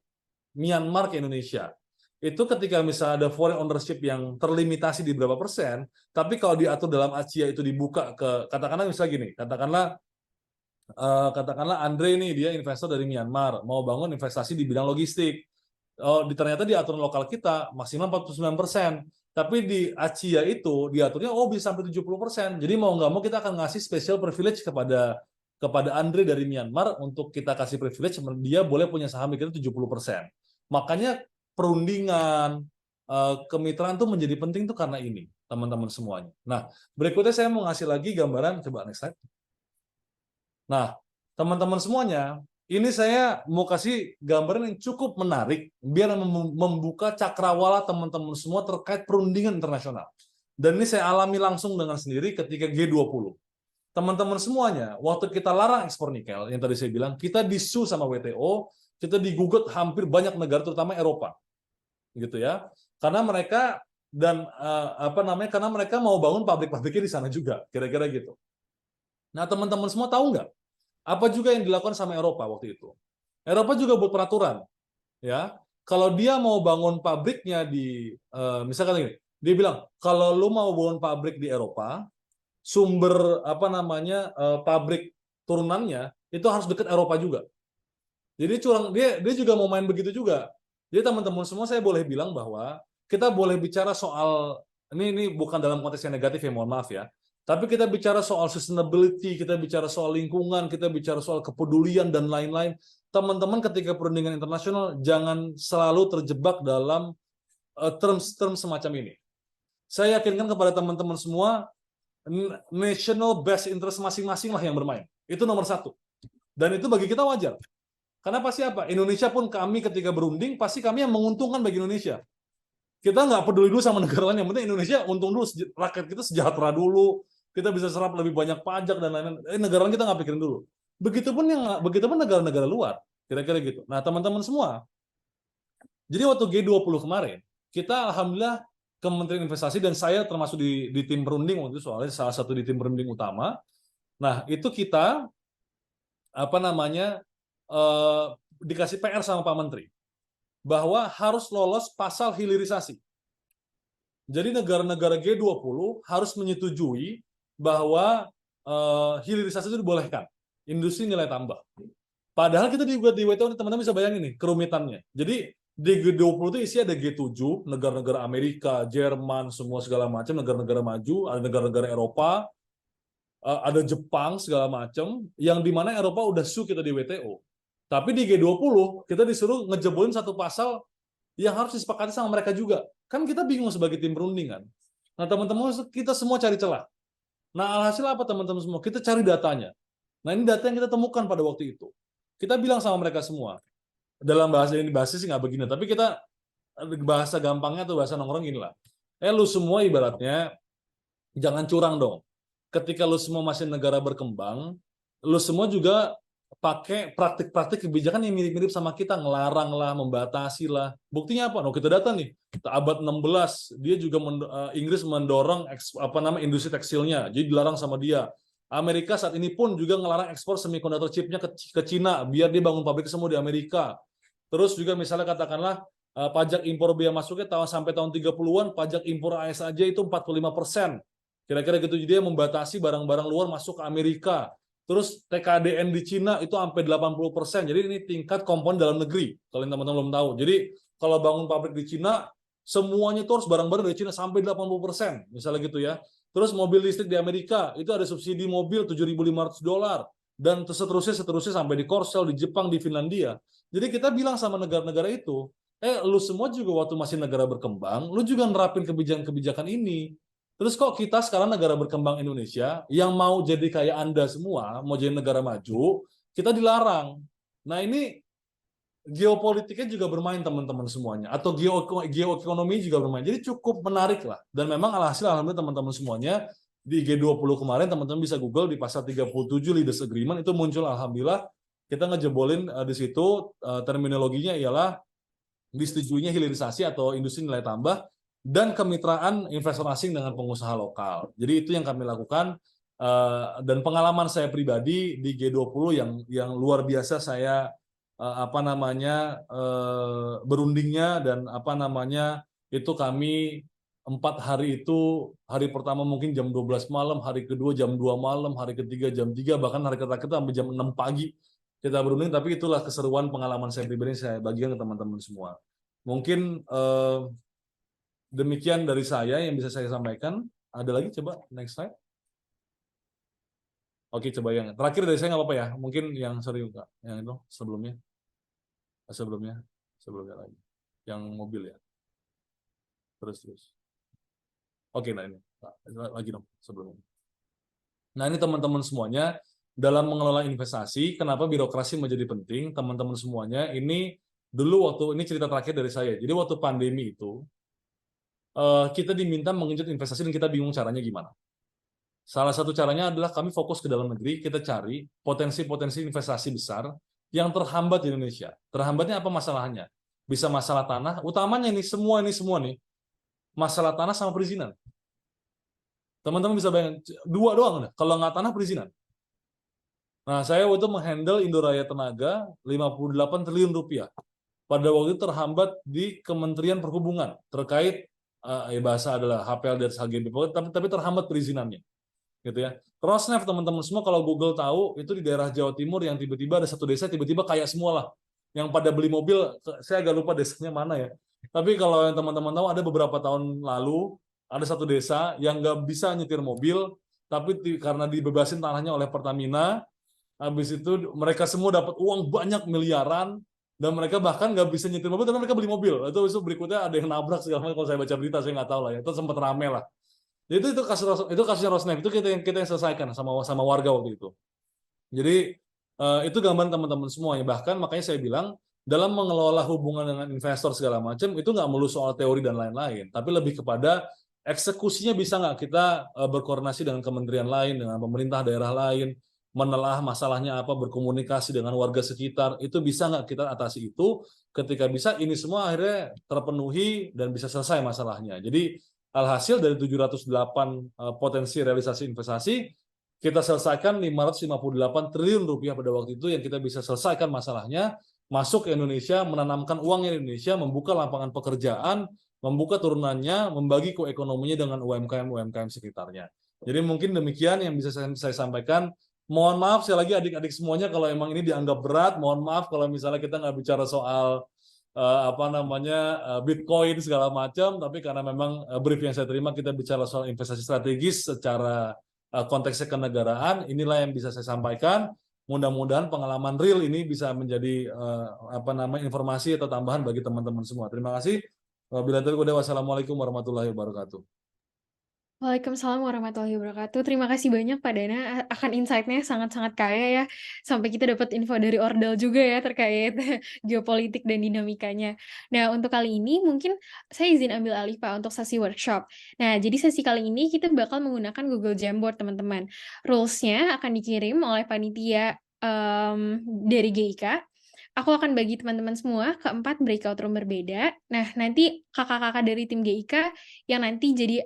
Myanmar ke Indonesia. Itu ketika misalnya ada foreign ownership yang terlimitasi di berapa persen, tapi kalau diatur dalam ACIA itu dibuka ke, katakanlah misalnya gini, katakanlah Andre nih dia investor dari Myanmar mau bangun investasi di bidang logistik. Ternyata di aturan lokal kita maksimal 49%, tapi di ACIA itu diaturnya bisa sampai 70%. Jadi mau nggak mau kita akan ngasih special privilege kepada Andre dari Myanmar untuk kita kasih privilege dia boleh punya saham kita 70%. Makanya perundingan kemitraan itu menjadi penting tuh karena ini, teman-teman semuanya. Nah, berikutnya saya mau ngasih lagi gambaran, coba next slide. Nah, teman-teman semuanya, ini saya mau kasih gambaran yang cukup menarik biar membuka cakrawala teman-teman semua terkait perundingan internasional. Dan ini saya alami langsung dengan sendiri ketika G20. Teman-teman semuanya, waktu kita larang ekspor nikel, yang tadi saya bilang, kita disu sama WTO, kita digugat hampir banyak negara, terutama Eropa, gitu ya. Karena mereka karena mereka mau bangun pabrik-pabriknya di sana juga, kira-kira gitu. Nah, teman-teman semua tahu nggak? Apa juga yang dilakukan sama Eropa waktu itu? Eropa juga buat peraturan, ya. Kalau dia mau bangun pabriknya di, misalkan gini, dia bilang kalau lu mau bangun pabrik di Eropa, sumber pabrik turunannya itu harus dekat Eropa juga. Jadi dia juga mau main begitu juga. Jadi teman-teman semua saya boleh bilang bahwa kita boleh bicara soal ini bukan dalam konteks yang negatif ya, mohon maaf ya. Tapi kita bicara soal sustainability, kita bicara soal lingkungan, kita bicara soal kepedulian dan lain-lain. Teman-teman ketika perundingan internasional jangan selalu terjebak dalam term semacam ini. Saya yakinkan kepada teman-teman semua, national best interest masing-masing lah yang bermain. Itu nomor satu. Dan itu bagi kita wajar. Karena pasti apa? Indonesia pun kami ketika berunding, pasti kami yang menguntungkan bagi Indonesia. Kita nggak peduli dulu sama negara lain, yang penting Indonesia untung dulu, rakyat kita sejahtera dulu, kita bisa serap lebih banyak pajak dan lain-lain. Negara lain kita nggak pikirin dulu. Begitupun negara-negara luar, kira-kira gitu. Nah, teman-teman semua, jadi waktu G20 kemarin, kita alhamdulillah Kementerian Investasi dan saya termasuk di tim berunding waktu itu, soalnya salah satu di tim berunding utama. Nah, itu kita dikasih PR sama Pak Menteri bahwa harus lolos pasal hilirisasi. Jadi negara-negara G20 harus menyetujui bahwa hilirisasi itu dibolehkan, industri nilai tambah. Padahal kita digugat di WTO, teman-teman bisa bayangin nih kerumitannya. Jadi di G20 itu isi ada G7, negara-negara Amerika, Jerman, semua segala macam, negara-negara maju, ada negara-negara Eropa, ada Jepang segala macam, yang dimana Eropa udah sue kita di WTO. Tapi di G20 kita disuruh ngejebolin satu pasal yang harus disepakati sama mereka juga. Kan kita bingung sebagai tim berunding kan. Nah teman-teman kita semua cari celah. Nah alhasil apa teman-teman semua? Kita cari datanya. Nah ini data yang kita temukan pada waktu itu. Kita bilang sama mereka semua. Dalam bahasa ini bahasa sih nggak begini, tapi kita bahasa gampangnya atau bahasa nongkrong inilah. Lu semua ibaratnya jangan curang dong. Ketika lu semua masih negara berkembang, lu semua juga pakai praktik-praktik kebijakan yang mirip-mirip sama kita, ngelarang lah, membatasi lah. Buktinya apa? Kita data nih, abad 16 dia juga Inggris mendorong industri tekstilnya, jadi dilarang sama dia. Amerika saat ini pun juga ngelarang ekspor semiconductor chipnya ke Cina, biar dia bangun pabrik semua di Amerika. Terus juga misalnya katakanlah pajak impor biaya masuknya sampai tahun 30-an, pajak impor AS aja itu 45%. Kira-kira gitu, jadi dia membatasi barang-barang luar masuk ke Amerika. Terus TKDN di Cina itu sampai 80%. Jadi ini tingkat komponen dalam negeri. Kalau teman-teman belum tahu. Jadi kalau bangun pabrik di Cina, semuanya itu harus barang-barang dari Cina sampai 80%. Misalnya gitu ya. Terus mobil listrik di Amerika, itu ada subsidi mobil $7.500. Dan seterusnya sampai di Korsel, di Jepang, di Finlandia. Jadi kita bilang sama negara-negara itu, lu semua juga waktu masih negara berkembang, lu juga nerapin kebijakan-kebijakan ini. Terus kok kita sekarang negara berkembang Indonesia yang mau jadi kayak Anda semua, mau jadi negara maju, kita dilarang. Nah ini geopolitiknya juga bermain teman-teman semuanya, atau geoekonomi juga bermain. Jadi cukup menarik lah. Dan memang alhasil alhamdulillah teman-teman semuanya di G20 kemarin, teman-teman bisa Google di pasal 37 Leaders Agreement itu muncul alhamdulillah. Kita ngejebolin di situ terminologinya ialah disetujuinya hilirisasi atau industri nilai tambah dan kemitraan investor asing dengan pengusaha lokal. Jadi itu yang kami lakukan dan pengalaman saya pribadi di G20 yang luar biasa saya berundingnya dan itu kami 4 hari itu, hari pertama mungkin jam 12 malam, hari kedua jam 2 malam, hari ketiga jam 3, bahkan hari terakhir sampai jam 6 pagi kita berunding. Tapi itulah keseruan pengalaman saya pribadi, saya bagikan ke teman-teman semua. Mungkin demikian dari saya yang bisa saya sampaikan. Ada lagi? Coba next slide. Oke, coba yang terakhir dari saya nggak apa-apa ya. Mungkin yang serius Kak, yang itu sebelumnya lagi. Yang mobil ya. Terus. Oke, nah ini lagi dong sebelumnya. Nah ini teman-teman semuanya dalam mengelola investasi, kenapa birokrasi menjadi penting, teman-teman semuanya. Ini dulu ini cerita terakhir dari saya. Jadi waktu pandemi itu kita diminta mengenjot investasi dan kita bingung caranya gimana. Salah satu caranya adalah kami fokus ke dalam negeri, kita cari potensi-potensi investasi besar yang terhambat di Indonesia. Terhambatnya apa masalahnya? Bisa masalah tanah, utamanya ini semua nih, masalah tanah sama perizinan. Teman-teman bisa bayangkan, 2 doang, kalau nggak tanah perizinan. Nah, saya waktu itu menghandle Indoraya Tenaga 58 triliun rupiah. Pada waktu itu terhambat di Kementerian Perhubungan terkait bahasa adalah HPL dan HGB, tapi terhambat perizinannya. gitu ya. Crossnev teman-teman semua kalau Google tahu itu di daerah Jawa Timur yang tiba-tiba ada satu desa tiba-tiba kaya semua lah. Yang pada beli mobil, saya agak lupa desanya mana ya. Tapi kalau yang teman-teman tahu ada beberapa tahun lalu ada satu desa yang nggak bisa nyetir mobil, tapi karena dibebasin tanahnya oleh Pertamina, habis itu mereka semua dapat uang banyak miliaran dan mereka bahkan nggak bisa nyetir mobil tapi mereka beli mobil. Itu berikutnya ada yang nabrak segala macam. Kalau saya baca berita saya nggak tahu lah ya. Itu sempat rame lah. Itu kasusnya Rosneft itu kita yang selesaikan sama warga waktu itu. Jadi itu gambaran teman-teman semuanya. Bahkan makanya saya bilang dalam mengelola hubungan dengan investor segala macam itu nggak melulu soal teori dan lain-lain, tapi lebih kepada eksekusinya bisa nggak kita berkoordinasi dengan kementerian lain, dengan pemerintah daerah lain, menelah masalahnya apa, berkomunikasi dengan warga sekitar, itu bisa nggak kita atasi itu. Ketika bisa, ini semua akhirnya terpenuhi dan bisa selesai masalahnya. Jadi alhasil dari 708 potensi realisasi investasi, kita selesaikan 558 triliun rupiah pada waktu itu yang kita bisa selesaikan masalahnya, masuk ke Indonesia, menanamkan uang di Indonesia, membuka lapangan pekerjaan, membuka turunannya, membagi ekonominya dengan UMKM-UMKM sekitarnya. Jadi mungkin demikian yang bisa saya sampaikan. Mohon maaf sekali lagi adik-adik semuanya kalau emang ini dianggap berat. Mohon maaf kalau misalnya kita nggak bicara soal Bitcoin segala macam, tapi karena memang brief yang saya terima kita bicara soal investasi strategis secara konteksnya kenegaraan, inilah yang bisa saya sampaikan. Mudah-mudahan pengalaman real ini bisa menjadi informasi atau tambahan bagi teman-teman semua. Terima kasih. Wabillahi taufiq wal hidayah. Wassalamualaikum warahmatullahi wabarakatuh. Waalaikumsalam warahmatullahi wabarakatuh. Terima kasih banyak Pak Dana akan insight-nya sangat-sangat kaya ya. Sampai kita dapat info dari Ordal juga ya terkait geopolitik dan dinamikanya. Nah, untuk kali ini mungkin saya izin ambil alih Pak untuk sesi workshop. Nah, jadi sesi kali ini kita bakal menggunakan Google Jamboard teman-teman. Rules-nya akan dikirim oleh panitia dari GIK. Aku akan bagi teman-teman semua ke 4 breakout room berbeda. Nah, nanti kakak-kakak dari tim GIK yang nanti jadi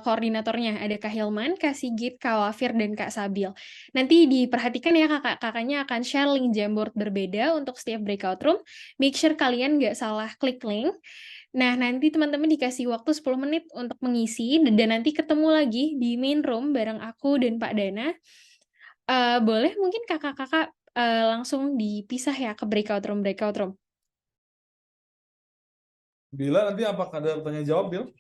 koordinatornya. Ada Kak Hilman, Kak Sigit, Kak Wafir, dan Kak Sabil. Nanti diperhatikan ya kakak-kakaknya akan share link Jamboard berbeda untuk setiap breakout room. Make sure kalian nggak salah klik link. Nah, nanti teman-teman dikasih waktu 10 menit untuk mengisi, dan nanti ketemu lagi di main room bareng aku dan Pak Dana. Boleh mungkin kakak-kakak langsung dipisah ya ke breakout room. Bila nanti apakah ada tanya jawab, Bil?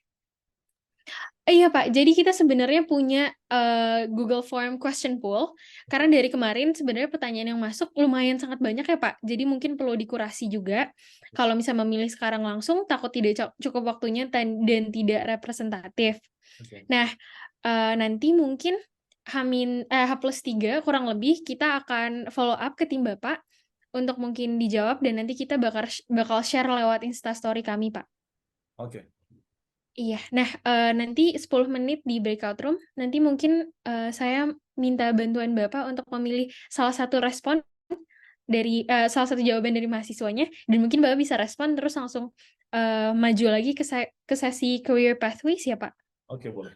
Iya Pak, jadi kita sebenarnya punya Google Form question pool, karena dari kemarin sebenarnya pertanyaan yang masuk lumayan sangat banyak ya Pak, jadi mungkin perlu dikurasi juga. Kalau misalnya memilih sekarang langsung, takut tidak cukup waktunya dan tidak representatif. Oke. Nah, nanti mungkin H+3 kurang lebih kita akan follow up ke tim Bapak untuk mungkin dijawab, dan nanti kita bakal share lewat Instastory kami, Pak. Oke. Iya, nah nanti 10 menit di breakout room, nanti mungkin saya minta bantuan Bapak untuk memilih salah satu respon dari salah satu jawaban dari mahasiswanya, dan mungkin Bapak bisa respon terus langsung maju lagi ke sesi career pathways ya Pak. Oke, boleh.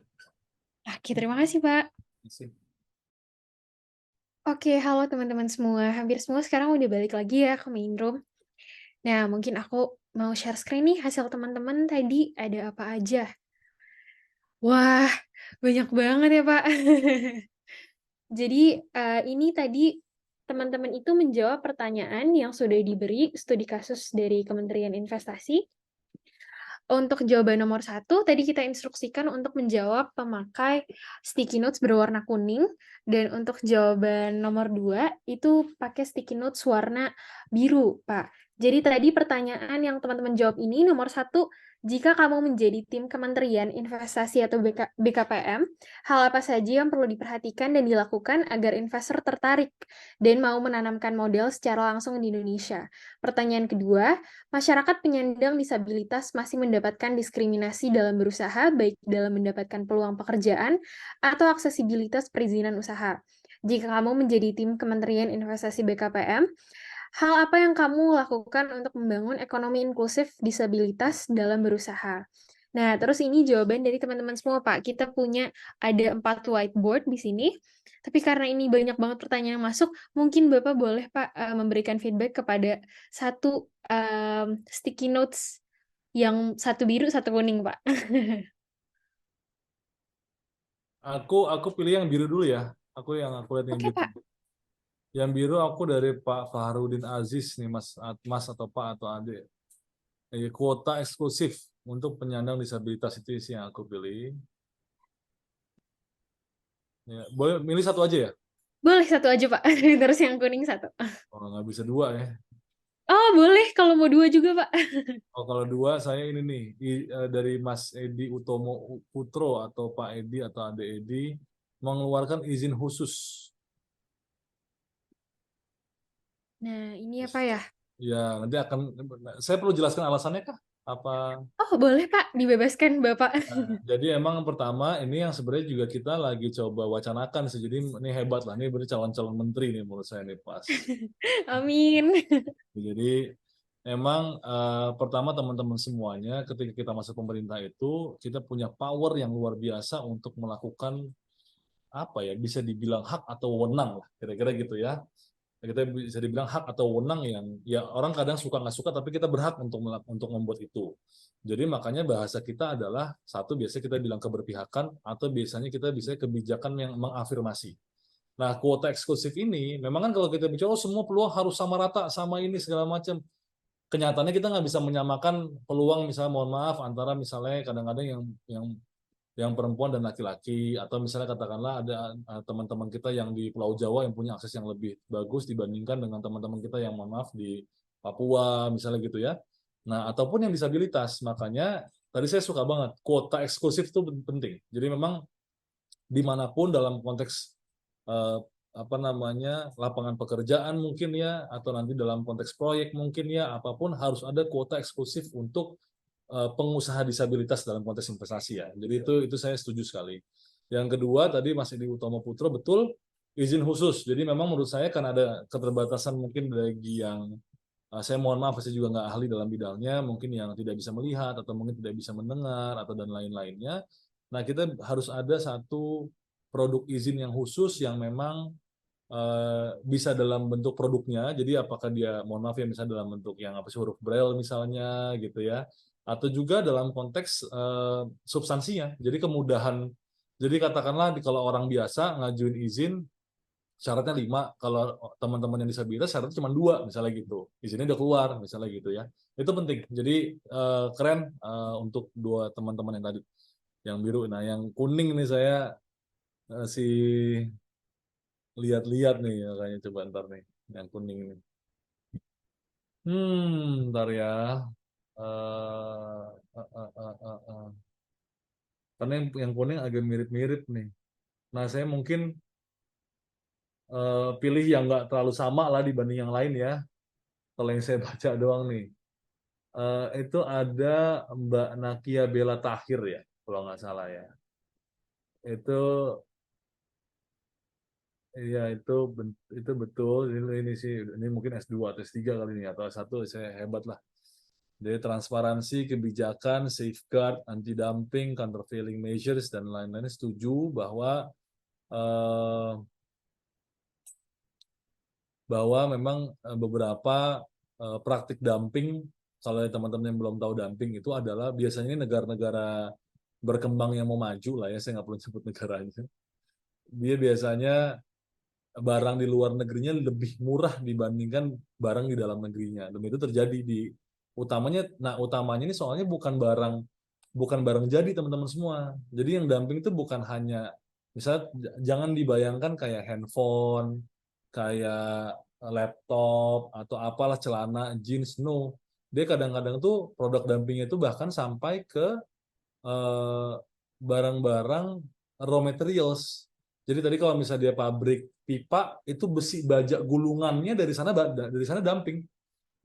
Oke, terima kasih Pak. Oke, halo teman-teman semua. Hampir semua sekarang udah balik lagi ya ke main room. Nah, mungkin aku mau share screen nih hasil teman-teman tadi ada apa aja. Wah, banyak banget ya, Pak. Jadi, ini tadi teman-teman itu menjawab pertanyaan yang sudah diberi studi kasus dari Kementerian Investasi. Untuk jawaban nomor 1, tadi kita instruksikan untuk menjawab pemakai sticky notes berwarna kuning. Dan untuk jawaban nomor 2, itu pakai sticky notes warna biru, Pak. Jadi tadi pertanyaan yang teman-teman jawab ini, nomor 1, jika kamu menjadi tim Kementerian Investasi atau BKPM, hal apa saja yang perlu diperhatikan dan dilakukan agar investor tertarik dan mau menanamkan modal secara langsung di Indonesia? Pertanyaan kedua, masyarakat penyandang disabilitas masih mendapatkan diskriminasi dalam berusaha, baik dalam mendapatkan peluang pekerjaan atau aksesibilitas perizinan usaha. Jika kamu menjadi tim Kementerian Investasi BKPM, hal apa yang kamu lakukan untuk membangun ekonomi inklusif disabilitas dalam berusaha? Nah, terus ini jawaban dari teman-teman semua, Pak. Kita punya ada 4 whiteboard di sini. Tapi karena ini banyak banget pertanyaan yang masuk, mungkin Bapak boleh, Pak, memberikan feedback kepada satu sticky notes yang satu biru, satu kuning, Pak. Aku pilih yang biru dulu ya. Aku lihat yang Oke, biru. Pak. Yang biru aku dari Pak Fahrudin Aziz nih, Mas atau Pak atau Ade. Kuota eksklusif untuk penyandang disabilitas itu sih yang aku pilih. Ya, boleh milih satu aja ya? Boleh satu aja, Pak. Terus yang kuning satu. Oh, nggak bisa dua ya. Oh, boleh kalau mau dua juga, Pak. Oh, kalau dua saya ini nih dari Mas Edi Utomo Putro atau Pak Edi atau Ade Edi mengeluarkan izin khusus. Nah, ini apa ya? Ya, nanti saya perlu jelaskan alasannya kah? Apa? Oh, boleh, Pak. Dibebaskan, Bapak. Jadi emang pertama ini yang sebenarnya juga kita lagi coba wacanakan sih. Jadi ini hebat lah, ini berarti calon-calon menteri nih menurut saya nih pas. Amin. Jadi emang pertama teman-teman semuanya ketika kita masuk pemerintah itu kita punya power yang luar biasa untuk melakukan apa ya bisa dibilang hak atau wewenang lah kira-kira gitu ya. Kita bisa dibilang hak atau wewenang yang ya orang kadang suka nggak suka tapi kita berhak untuk membuat itu. Jadi makanya bahasa kita adalah satu biasanya kita bilang keberpihakan atau biasanya kita bisa kebijakan yang mengafirmasi. Nah, kuota eksklusif ini memang kan kalau kita bicara oh, semua peluang harus sama rata sama ini segala macam. Kenyataannya kita nggak bisa menyamakan peluang misalnya mohon maaf antara misalnya kadang-kadang yang perempuan dan laki-laki atau misalnya katakanlah ada teman-teman kita yang di Pulau Jawa yang punya akses yang lebih bagus dibandingkan dengan teman-teman kita yang mohon maaf di Papua misalnya gitu ya. Nah, ataupun yang disabilitas. Makanya tadi saya suka banget kuota eksklusif itu penting. Jadi memang dimanapun dalam konteks eh, apa namanya lapangan pekerjaan mungkin ya atau nanti dalam konteks proyek mungkin ya apapun harus ada kuota eksklusif untuk pengusaha disabilitas dalam konteks investasi ya. Jadi itu saya setuju sekali. Yang kedua tadi Mas Edi Utomo Putro betul izin khusus. Jadi memang menurut saya kan ada keterbatasan mungkin bagi yang saya mohon maaf saya juga nggak ahli dalam bidangnya, mungkin yang tidak bisa melihat atau mungkin tidak bisa mendengar atau dan lain-lainnya. Nah kita harus ada satu produk izin yang khusus yang memang bisa dalam bentuk produknya. Jadi apakah dia mohon maaf ya misalnya dalam bentuk yang apa sih huruf braille misalnya gitu ya atau juga dalam konteks substansinya. Jadi kemudahan. Jadi katakanlah kalau orang biasa ngajuin izin syaratnya 5, kalau teman-teman yang disabilitas syaratnya cuma 2 misalnya gitu. Izinnya udah keluar misalnya gitu ya. Itu penting. Jadi keren untuk dua teman-teman yang tadi yang biru. Nah, yang kuning nih saya si lihat-lihat nih kayaknya coba ntar nih yang kuning ini. Ntar ya. Karena yang kuning agak mirip-mirip nih. Nah, saya mungkin pilih yang nggak terlalu sama lah dibanding yang lain ya. Kalau yang saya baca doang nih. Itu ada Mbak Nakia Bella Tahir ya, kalau nggak salah ya. Itu Iya itu betul ini sih ini mungkin S2 atau S3 kali ini atau S1 saya hebat lah. Jadi transparansi, kebijakan, safeguard, anti dumping, countervailing measures dan lain-lain setuju eh, bahwa memang beberapa praktik dumping kalau teman-teman yang belum tahu dumping itu adalah biasanya negara-negara berkembang yang mau maju lah ya saya nggak perlu sebut negaranya. Dia biasanya barang di luar negerinya lebih murah dibandingkan barang di dalam negerinya. Dan itu terjadi di utamanya ini soalnya bukan barang jadi teman-teman semua. Jadi yang dumping itu bukan hanya misalnya jangan dibayangkan kayak handphone, kayak laptop atau apalah celana, jeans, no. Dia kadang-kadang tuh produk dumpingnya itu bahkan sampai ke eh, barang-barang raw materials. Jadi tadi kalau misalnya dia pabrik pipa itu besi baja gulungannya dari sana dumping.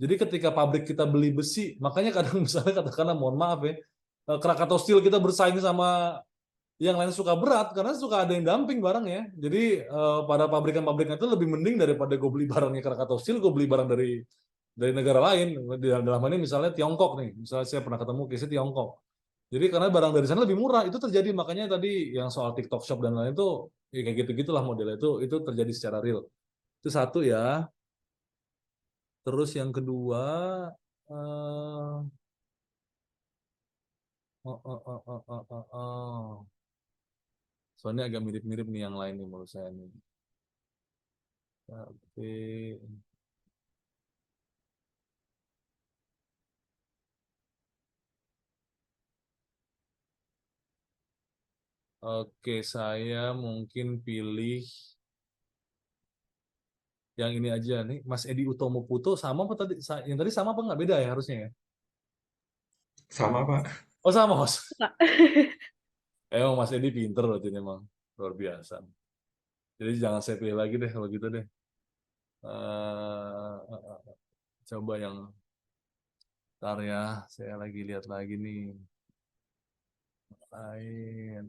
Jadi ketika pabrik kita beli besi, makanya kadang misalnya katakanlah mohon maaf ya, Krakatau Steel kita bersaing sama yang lain suka berat karena suka ada yang dumping barangnya. Jadi pada pabrikan-pabrikan itu lebih mending daripada gue beli barangnya Krakatau Steel, gue beli barang dari negara lain. Dalam hal ini misalnya Tiongkok nih, misalnya saya pernah ketemu case Tiongkok. Jadi karena barang dari sana lebih murah, itu terjadi makanya tadi yang soal TikTok Shop dan lain itu ya kayak gitu-gitulah modelnya itu terjadi secara real. Itu satu ya. Terus yang kedua eh oh, oh, oh, oh, oh, oh, oh. Soalnya agak mirip-mirip nih yang lain nih menurut saya nih. Tapi oke, saya mungkin pilih yang ini aja nih. Mas Edi Utomo Puto sama apa tadi? Yang tadi sama apa nggak? Beda ya harusnya ya? Sama, Pak. Oh sama Mas. Pak. Emang Mas Edi pinter loh ini emang. Luar biasa. Jadi jangan saya pilih lagi deh kalau gitu deh. Coba yang ntar ya. Saya lagi lihat lagi nih. Lain.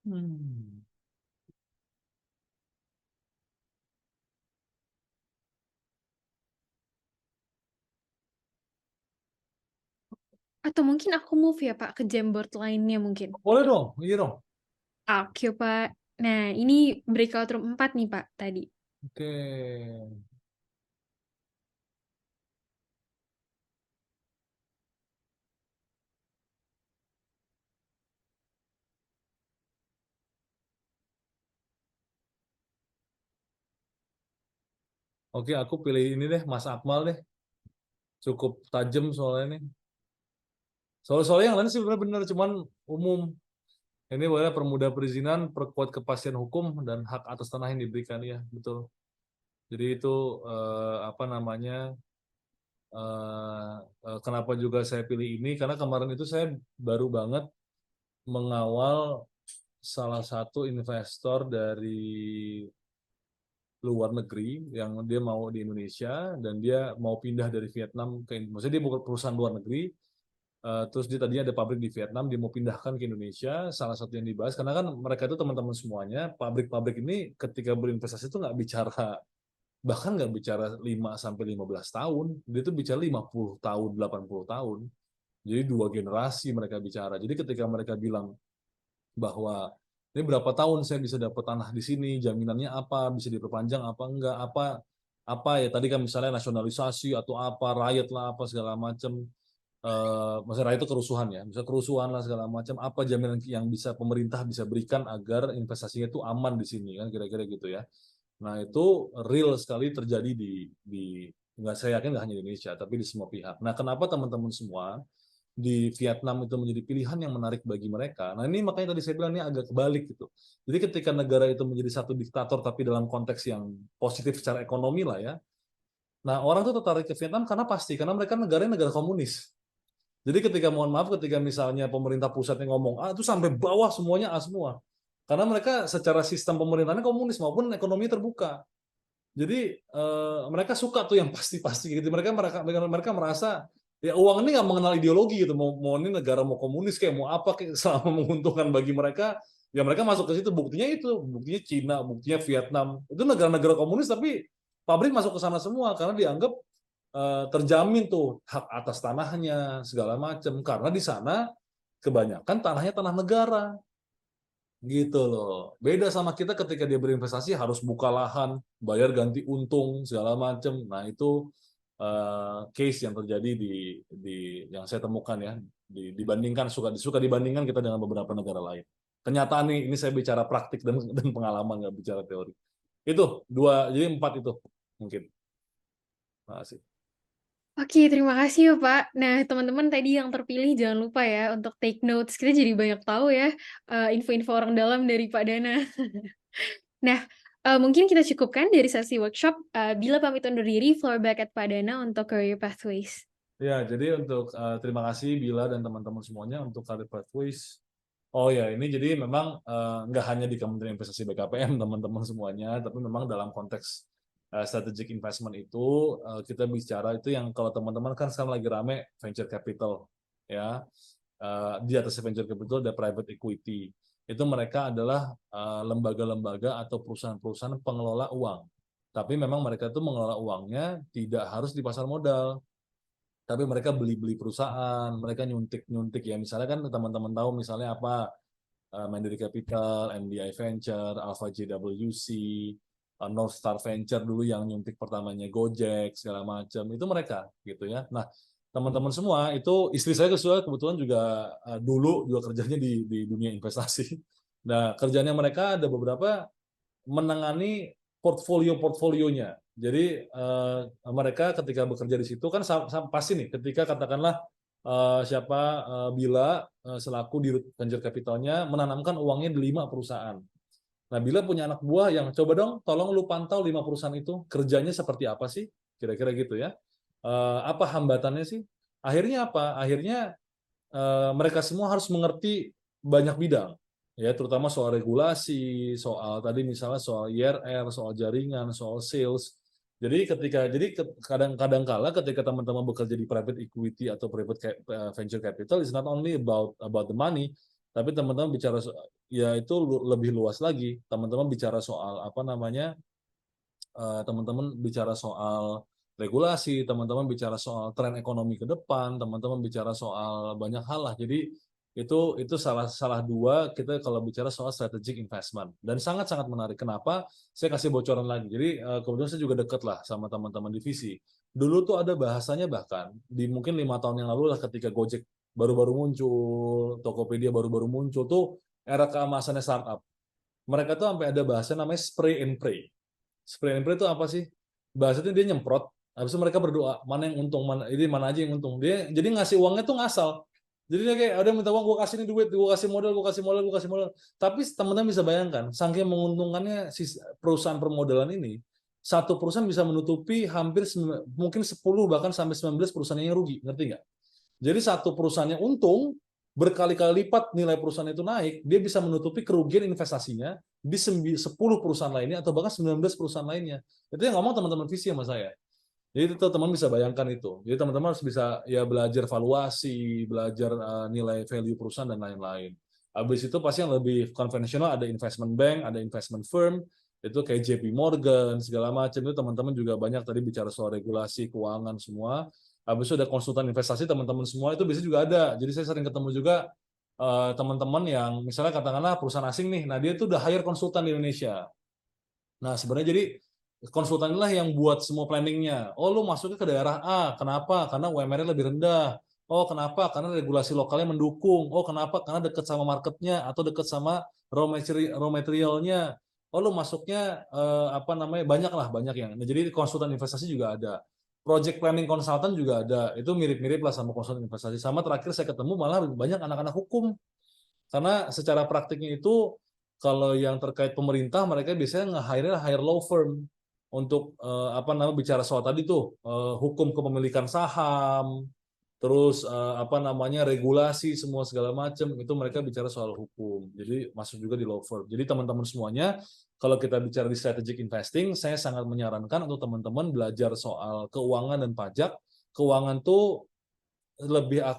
Hmm. Atau mungkin aku move ya Pak ke Jamboard lainnya mungkin. Boleh dong, iya dong. Oke Pak. Nah ini breakout room 4 nih Pak tadi. Oke. Oke, aku pilih ini deh, Mas Akmal deh. Cukup tajam soalnya nih. Soalnya yang lain sih benar-benar cuman umum. Ini boleh permudah perizinan, perkuat kepastian hukum dan hak atas tanah yang diberikan ya, betul. Jadi itu apa namanya? Kenapa juga saya pilih ini? Karena kemarin itu saya baru banget mengawal salah satu investor dari luar negeri yang dia mau di Indonesia dan dia mau pindah dari Vietnam ke Indonesia. Maksudnya dia bukan perusahaan luar negeri, terus dia tadinya ada pabrik di Vietnam, dia mau pindahkan ke Indonesia. Salah satu yang dibahas karena kan mereka itu teman-teman semuanya, pabrik-pabrik ini ketika berinvestasi itu nggak bicara, bahkan nggak bicara 5 sampai 15 tahun, dia itu bicara 50 tahun, 80 tahun. Jadi 2 generasi mereka bicara. Jadi ketika mereka bilang bahwa ini berapa tahun saya bisa dapat tanah di sini, jaminannya apa, bisa diperpanjang apa enggak, apa ya tadi kan misalnya nasionalisasi atau apa, riot lah apa segala macam. Maksudnya riot itu kerusuhan ya, bisa kerusuhan lah segala macam, apa jaminan yang bisa pemerintah bisa berikan agar investasinya itu aman di sini kan kira-kira gitu ya. Nah, itu real sekali terjadi di nggak, saya yakin nggak hanya di Indonesia, tapi di semua pihak. Nah, kenapa teman-teman semua di Vietnam itu menjadi pilihan yang menarik bagi mereka? Nah, ini makanya tadi saya bilang ini agak kebalik gitu. Jadi ketika negara itu menjadi satu diktator, tapi dalam konteks yang positif secara ekonomi lah ya. Nah, orang tuh tertarik ke Vietnam karena mereka negara komunis. Jadi ketika mohon maaf ketika misalnya pemerintah pusatnya ngomong A itu sampai bawah semuanya A semua. Karena mereka secara sistem pemerintahannya komunis maupun ekonomi terbuka. Jadi mereka suka tuh yang pasti-pasti gitu. Mereka merasa ya uang ini nggak mengenal ideologi gitu. Mau ini negara mau komunis kayak mau apa kayak selama menguntungkan bagi mereka, ya mereka masuk ke situ. Buktinya Cina, buktinya Vietnam. Itu negara-negara komunis tapi pabrik masuk ke sana semua karena dianggap terjamin tuh hak atas tanahnya segala macam karena di sana kebanyakan tanahnya tanah negara. Gitu loh. Beda sama kita ketika dia berinvestasi harus buka lahan, bayar ganti untung segala macam. Nah, itu case yang terjadi di yang saya temukan ya. Dibandingkan suka dibandingkan kita dengan beberapa negara lain. Kenyataan nih, ini saya bicara praktik dan pengalaman nggak bicara teori. Itu jadi 4 itu mungkin. Terima kasih. Oke, terima kasih ya Pak. Nah, teman-teman tadi yang terpilih jangan lupa ya untuk take notes. Kita jadi banyak tahu ya info-info orang dalam dari Pak Dana. Nah, mungkin kita cukupkan dari sesi workshop. Bila pamit undur diri, floor back at Pak Dana untuk Career Pathways. Ya, jadi untuk terima kasih Bila dan teman-teman semuanya untuk Career Pathways. Oh ya, ini jadi memang nggak hanya di Kementerian Investasi BKPM teman-teman semuanya, tapi memang dalam konteks strategic investment itu kita bicara itu yang kalau teman-teman kan sekarang lagi rame venture capital ya. Di atas venture capital ada private equity. Itu mereka adalah lembaga-lembaga atau perusahaan-perusahaan pengelola uang. Tapi memang mereka itu mengelola uangnya tidak harus di pasar modal. Tapi mereka beli-beli perusahaan, mereka nyuntik-nyuntik ya. Misalnya kan teman-teman tahu misalnya apa Mandiri Capital, MDI Venture, Alpha JWC, North Star Venture dulu yang nyuntik pertamanya Gojek segala macam itu mereka gitu ya. Nah teman-teman semua itu istri saya kebetulan juga dulu juga kerjanya di dunia investasi. Nah, kerjanya mereka ada beberapa menangani portfolionya. Jadi mereka ketika bekerja di situ kan pasti nih ketika katakanlah Bila selaku dirut venture capitalnya menanamkan uangnya di 5 perusahaan. Nah, Bila punya anak buah yang coba dong tolong lu pantau 5 perusahaan itu kerjanya seperti apa sih? Kira-kira gitu ya. Apa hambatannya sih? Akhirnya apa? Akhirnya mereka semua harus mengerti banyak bidang, ya terutama soal regulasi, soal tadi misalnya soal IRR, soal jaringan, soal sales. Jadi kadang-kadang kala ketika teman-teman bekerja di private equity atau private venture capital, it's not only about the money, tapi teman-teman bicara ya itu lebih luas lagi. Teman-teman bicara soal apa namanya? Teman-teman bicara soal regulasi, teman-teman bicara soal tren ekonomi ke depan, teman-teman bicara soal banyak hal lah. Jadi itu salah dua kita kalau bicara soal strategic investment dan sangat-sangat menarik. Kenapa? Saya kasih bocoran lagi. Jadi kebetulan saya juga dekat lah sama teman-teman divisi. Dulu tuh ada bahasanya bahkan di mungkin 5 tahun yang lalu lah ketika Gojek baru-baru muncul, Tokopedia baru-baru muncul tuh era keemasannya startup. Mereka tuh sampai ada bahasa namanya spray and pray. Spray and pray itu apa sih? Bahasanya dia nyemprot, habis itu mereka berdoa, mana yang untung, mana aja yang untung. Dia jadi ngasih uangnya tuh ngasal. Jadi dia kayak ada minta uang, gue kasih nih duit, gue kasih modal, gue kasih modal, gue kasih modal. Tapi teman-teman bisa bayangkan, saking menguntungkannya si perusahaan permodalan ini, satu perusahaan bisa menutupi hampir mungkin 10 bahkan sampai 19 perusahaan yang rugi, ngerti nggak? Jadi satu perusahaan yang untung berkali-kali lipat nilai perusahaan itu naik, dia bisa menutupi kerugian investasinya di 10 perusahaan lainnya atau bahkan 19 perusahaan lainnya. Itu yang ngomong teman-teman visi sama saya. Jadi itu teman bisa bayangkan itu. Jadi teman-teman harus bisa ya belajar valuasi, belajar nilai value perusahaan dan lain-lain. Habis itu pasti yang lebih konvensional ada investment bank, ada investment firm, itu kayak JP Morgan, segala macam itu teman-teman juga banyak tadi bicara soal regulasi, keuangan semua. Habis itu ada konsultan investasi teman-teman semua itu biasanya juga ada. Jadi saya sering ketemu juga teman-teman yang misalnya katakanlah perusahaan asing nih, nah dia tuh udah hire konsultan di Indonesia. Nah sebenarnya jadi konsultan inilah yang buat semua planningnya. Oh lu masuknya ke daerah A, kenapa? Karena UMR-nya lebih rendah. Oh kenapa? Karena regulasi lokalnya mendukung. Oh kenapa? Karena dekat sama marketnya atau dekat sama raw materialnya. Oh lu masuknya apa namanya banyak yang. Nah, jadi konsultan investasi juga ada. Project planning consultant juga ada. Itu mirip-mirip lah sama konsultan investasi. Sama terakhir saya ketemu malah banyak anak-anak hukum. Karena secara praktiknya itu kalau yang terkait pemerintah mereka biasanya hire law firm untuk apa namanya bicara soal tadi tuh hukum kepemilikan saham, terus apa namanya regulasi semua segala macam itu mereka bicara soal hukum. Jadi masuk juga di law firm. Jadi teman-teman semuanya kalau kita bicara di strategic investing, saya sangat menyarankan untuk teman-teman belajar soal keuangan dan pajak. Keuangan tuh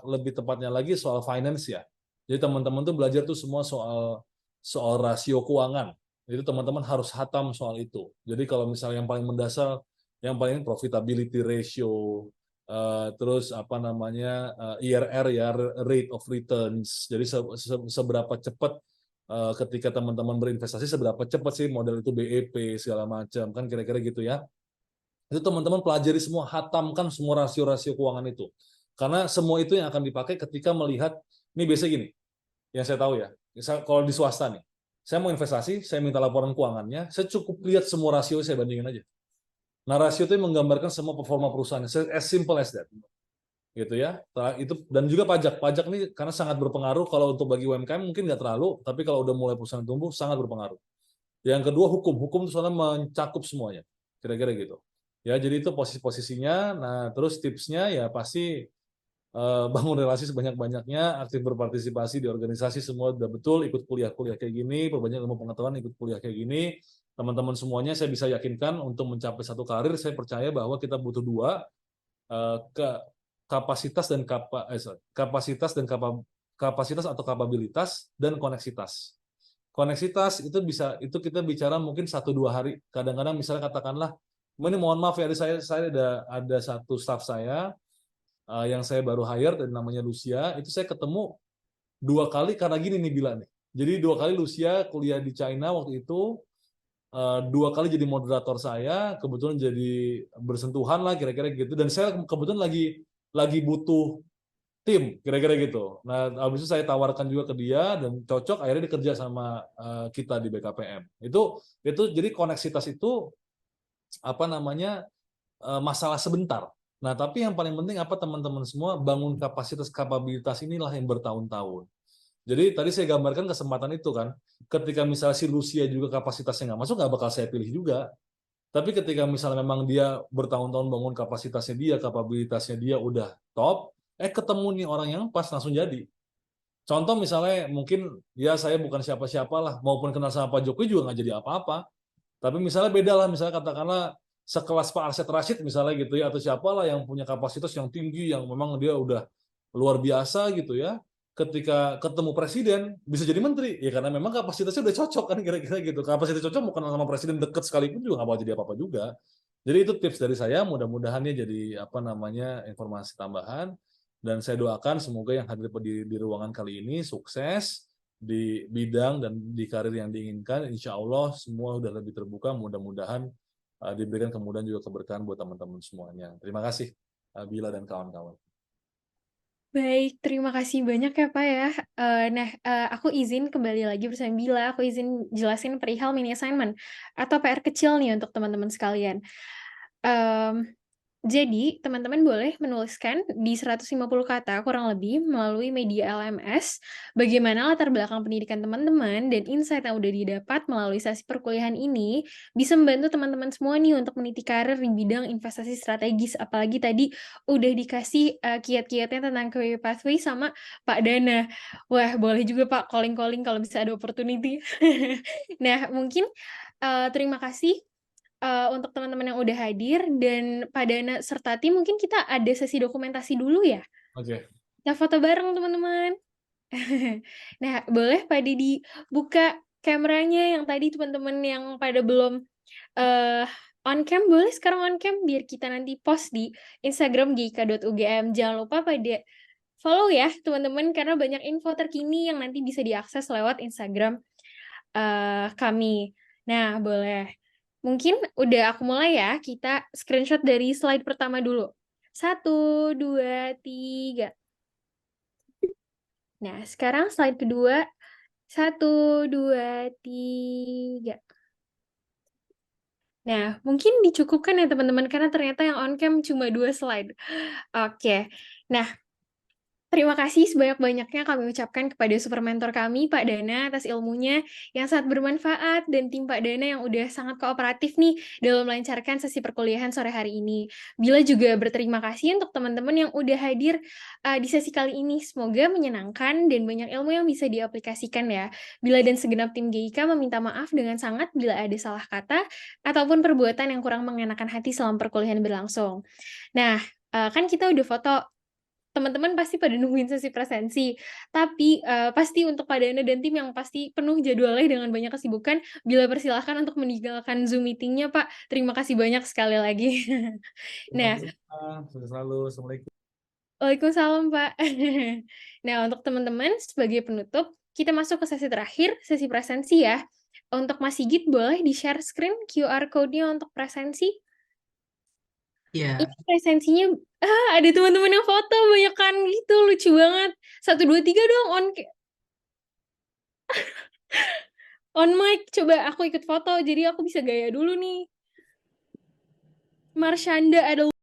lebih tepatnya lagi soal finance ya. Jadi teman-teman tuh belajar tuh semua soal rasio keuangan. Itu teman-teman harus hatam soal itu. Jadi kalau misalnya yang paling mendasar, yang paling profitability ratio, terus apa namanya IRR ya, rate of returns. Jadi seberapa cepat ketika teman-teman berinvestasi, seberapa cepat sih modal itu BEP segala macam kan kira-kira gitu ya. Itu teman-teman pelajari semua, hatamkan semua rasio-rasio keuangan itu. Karena semua itu yang akan dipakai ketika melihat, ini biasanya gini, yang saya tahu ya, kalau di swasta nih, saya mau investasi, saya minta laporan keuangannya, saya cukup lihat semua rasio, saya bandingin aja. Nah, rasio itu menggambarkan semua performa perusahaan, as simple as that. Gitu ya. Itu dan juga pajak. Pajak ini karena sangat berpengaruh kalau untuk bagi UMKM mungkin nggak terlalu, tapi kalau udah mulai perusahaan tumbuh sangat berpengaruh. Yang kedua hukum. Hukum itu soalnya mencakup semuanya. Kira-kira gitu. Ya, jadi itu posisinya. Nah, terus tipsnya ya pasti bangun relasi sebanyak-banyaknya, aktif berpartisipasi di organisasi semua udah betul, ikut kuliah-kuliah kayak gini, perbanyak ilmu pengetahuan, ikut kuliah kayak gini. Teman-teman semuanya saya bisa yakinkan untuk mencapai satu karir, saya percaya bahwa kita butuh dua, kapasitas atau kapabilitas dan koneksitas. Koneksitas itu kita bicara mungkin 1-2 hari. Kadang-kadang misalnya katakanlah, ini mohon maaf ya, saya ada satu staff saya yang saya baru hire dan namanya Lucia, itu saya ketemu 2 kali karena gini nih Bila nih. Jadi 2 kali Lucia kuliah di China waktu itu, 2 kali jadi moderator saya, kebetulan jadi bersentuhan lah kira-kira gitu. Dan saya kebetulan lagi lagi butuh tim, kira-kira gitu. Nah, habis itu saya tawarkan juga ke dia dan cocok, akhirnya dikerja sama kita di BKPM. Itu jadi koneksitas itu apa namanya masalah sebentar. Nah, tapi yang paling penting apa teman-teman semua bangun kapasitas kapabilitas inilah yang bertahun-tahun. Jadi tadi saya gambarkan kesempatan itu kan, ketika misalnya si Lucia juga kapasitasnya nggak masuk, nggak bakal saya pilih juga. Tapi ketika misalnya memang dia bertahun-tahun bangun kapasitasnya dia, kapabilitasnya dia udah top, ketemu nih orang yang pas langsung jadi. Contoh misalnya mungkin ya saya bukan siapa-siapa lah, maupun kenal sama Pak Jokowi juga nggak jadi apa-apa. Tapi misalnya beda lah, misalnya katakanlah sekelas Pak Arsyad Rashid misalnya gitu ya, atau siapalah yang punya kapasitas yang tinggi, yang memang dia udah luar biasa gitu ya. Ketika ketemu presiden bisa jadi menteri ya karena memang kapasitasnya udah cocok kan kira-kira gitu. Kapasitas cocok bukan sama presiden deket sekalipun juga nggak bakal jadi apa-apa juga. Jadi itu tips dari saya, mudah-mudahan ya jadi apa namanya informasi tambahan. Dan saya doakan semoga yang hadir di ruangan kali ini sukses di bidang dan di karir yang diinginkan. Insya Allah semua udah lebih terbuka, mudah-mudahan diberikan kemudahan juga keberkahan buat teman-teman semuanya. Terima kasih Bila dan kawan-kawan. Baik, terima kasih banyak ya Pak ya. Aku izin kembali lagi bersama Bila, aku izin jelasin perihal mini assignment atau PR kecil nih untuk teman-teman sekalian. Jadi, teman-teman boleh menuliskan di 150 kata kurang lebih melalui media LMS bagaimana latar belakang pendidikan teman-teman dan insight yang udah didapat melalui sesi perkuliahan ini bisa membantu teman-teman semua nih untuk meniti karir di bidang investasi strategis. Apalagi tadi udah dikasih kiat-kiatnya tentang career pathway sama Pak Dana. Wah, boleh juga Pak calling-calling kalau bisa ada opportunity. Nah, mungkin terima kasih untuk teman-teman yang udah hadir dan Pak Dana serta tim mungkin kita ada sesi dokumentasi dulu ya? Oke. Kita foto bareng teman-teman. Nah, boleh Pak Didi buka kameranya yang tadi teman-teman yang pada belum on cam, boleh sekarang on cam biar kita nanti post di Instagram gk.ugm. Jangan lupa pada follow ya teman-teman karena banyak info terkini yang nanti bisa diakses lewat Instagram kami. Nah, boleh. Mungkin udah aku mulai ya, kita screenshot dari slide pertama dulu. 1, 2, 3. Nah, sekarang slide kedua. 1, 2, 3. Nah, mungkin dicukupkan ya teman-teman, karena ternyata yang on cam cuma 2 slide. Oke. Nah, terima kasih sebanyak-banyaknya kami ucapkan kepada super mentor kami, Pak Dana, atas ilmunya yang sangat bermanfaat, dan tim Pak Dana yang udah sangat kooperatif nih dalam melancarkan sesi perkuliahan sore hari ini. Bila juga berterima kasih untuk teman-teman yang udah hadir di sesi kali ini. Semoga menyenangkan dan banyak ilmu yang bisa diaplikasikan ya. Bila dan segenap tim GIK meminta maaf dengan sangat bila ada salah kata ataupun perbuatan yang kurang mengenakan hati selama perkuliahan berlangsung. Nah, kan kita udah foto. Teman-teman pasti pada nungguin sesi presensi, tapi pasti untuk Pak Dana dan tim yang pasti penuh jadwalnya dengan banyak kesibukan, Bila persilahkan untuk meninggalkan Zoom meeting-nya, Pak. Terima kasih banyak sekali lagi. Nah, Sukses selalu. Assalamualaikum. Waalaikumsalam, Pak. Nah, untuk teman-teman, sebagai penutup, kita masuk ke sesi terakhir, sesi presensi ya. Untuk Mas Sigit, boleh di-share screen QR code-nya untuk presensi? Iya, Ini presensinya, ada teman-teman yang foto, banyakan gitu, lucu banget. 1, 2, 3 dong, on mic. Coba aku ikut foto, jadi aku bisa gaya dulu nih. Marshanda ada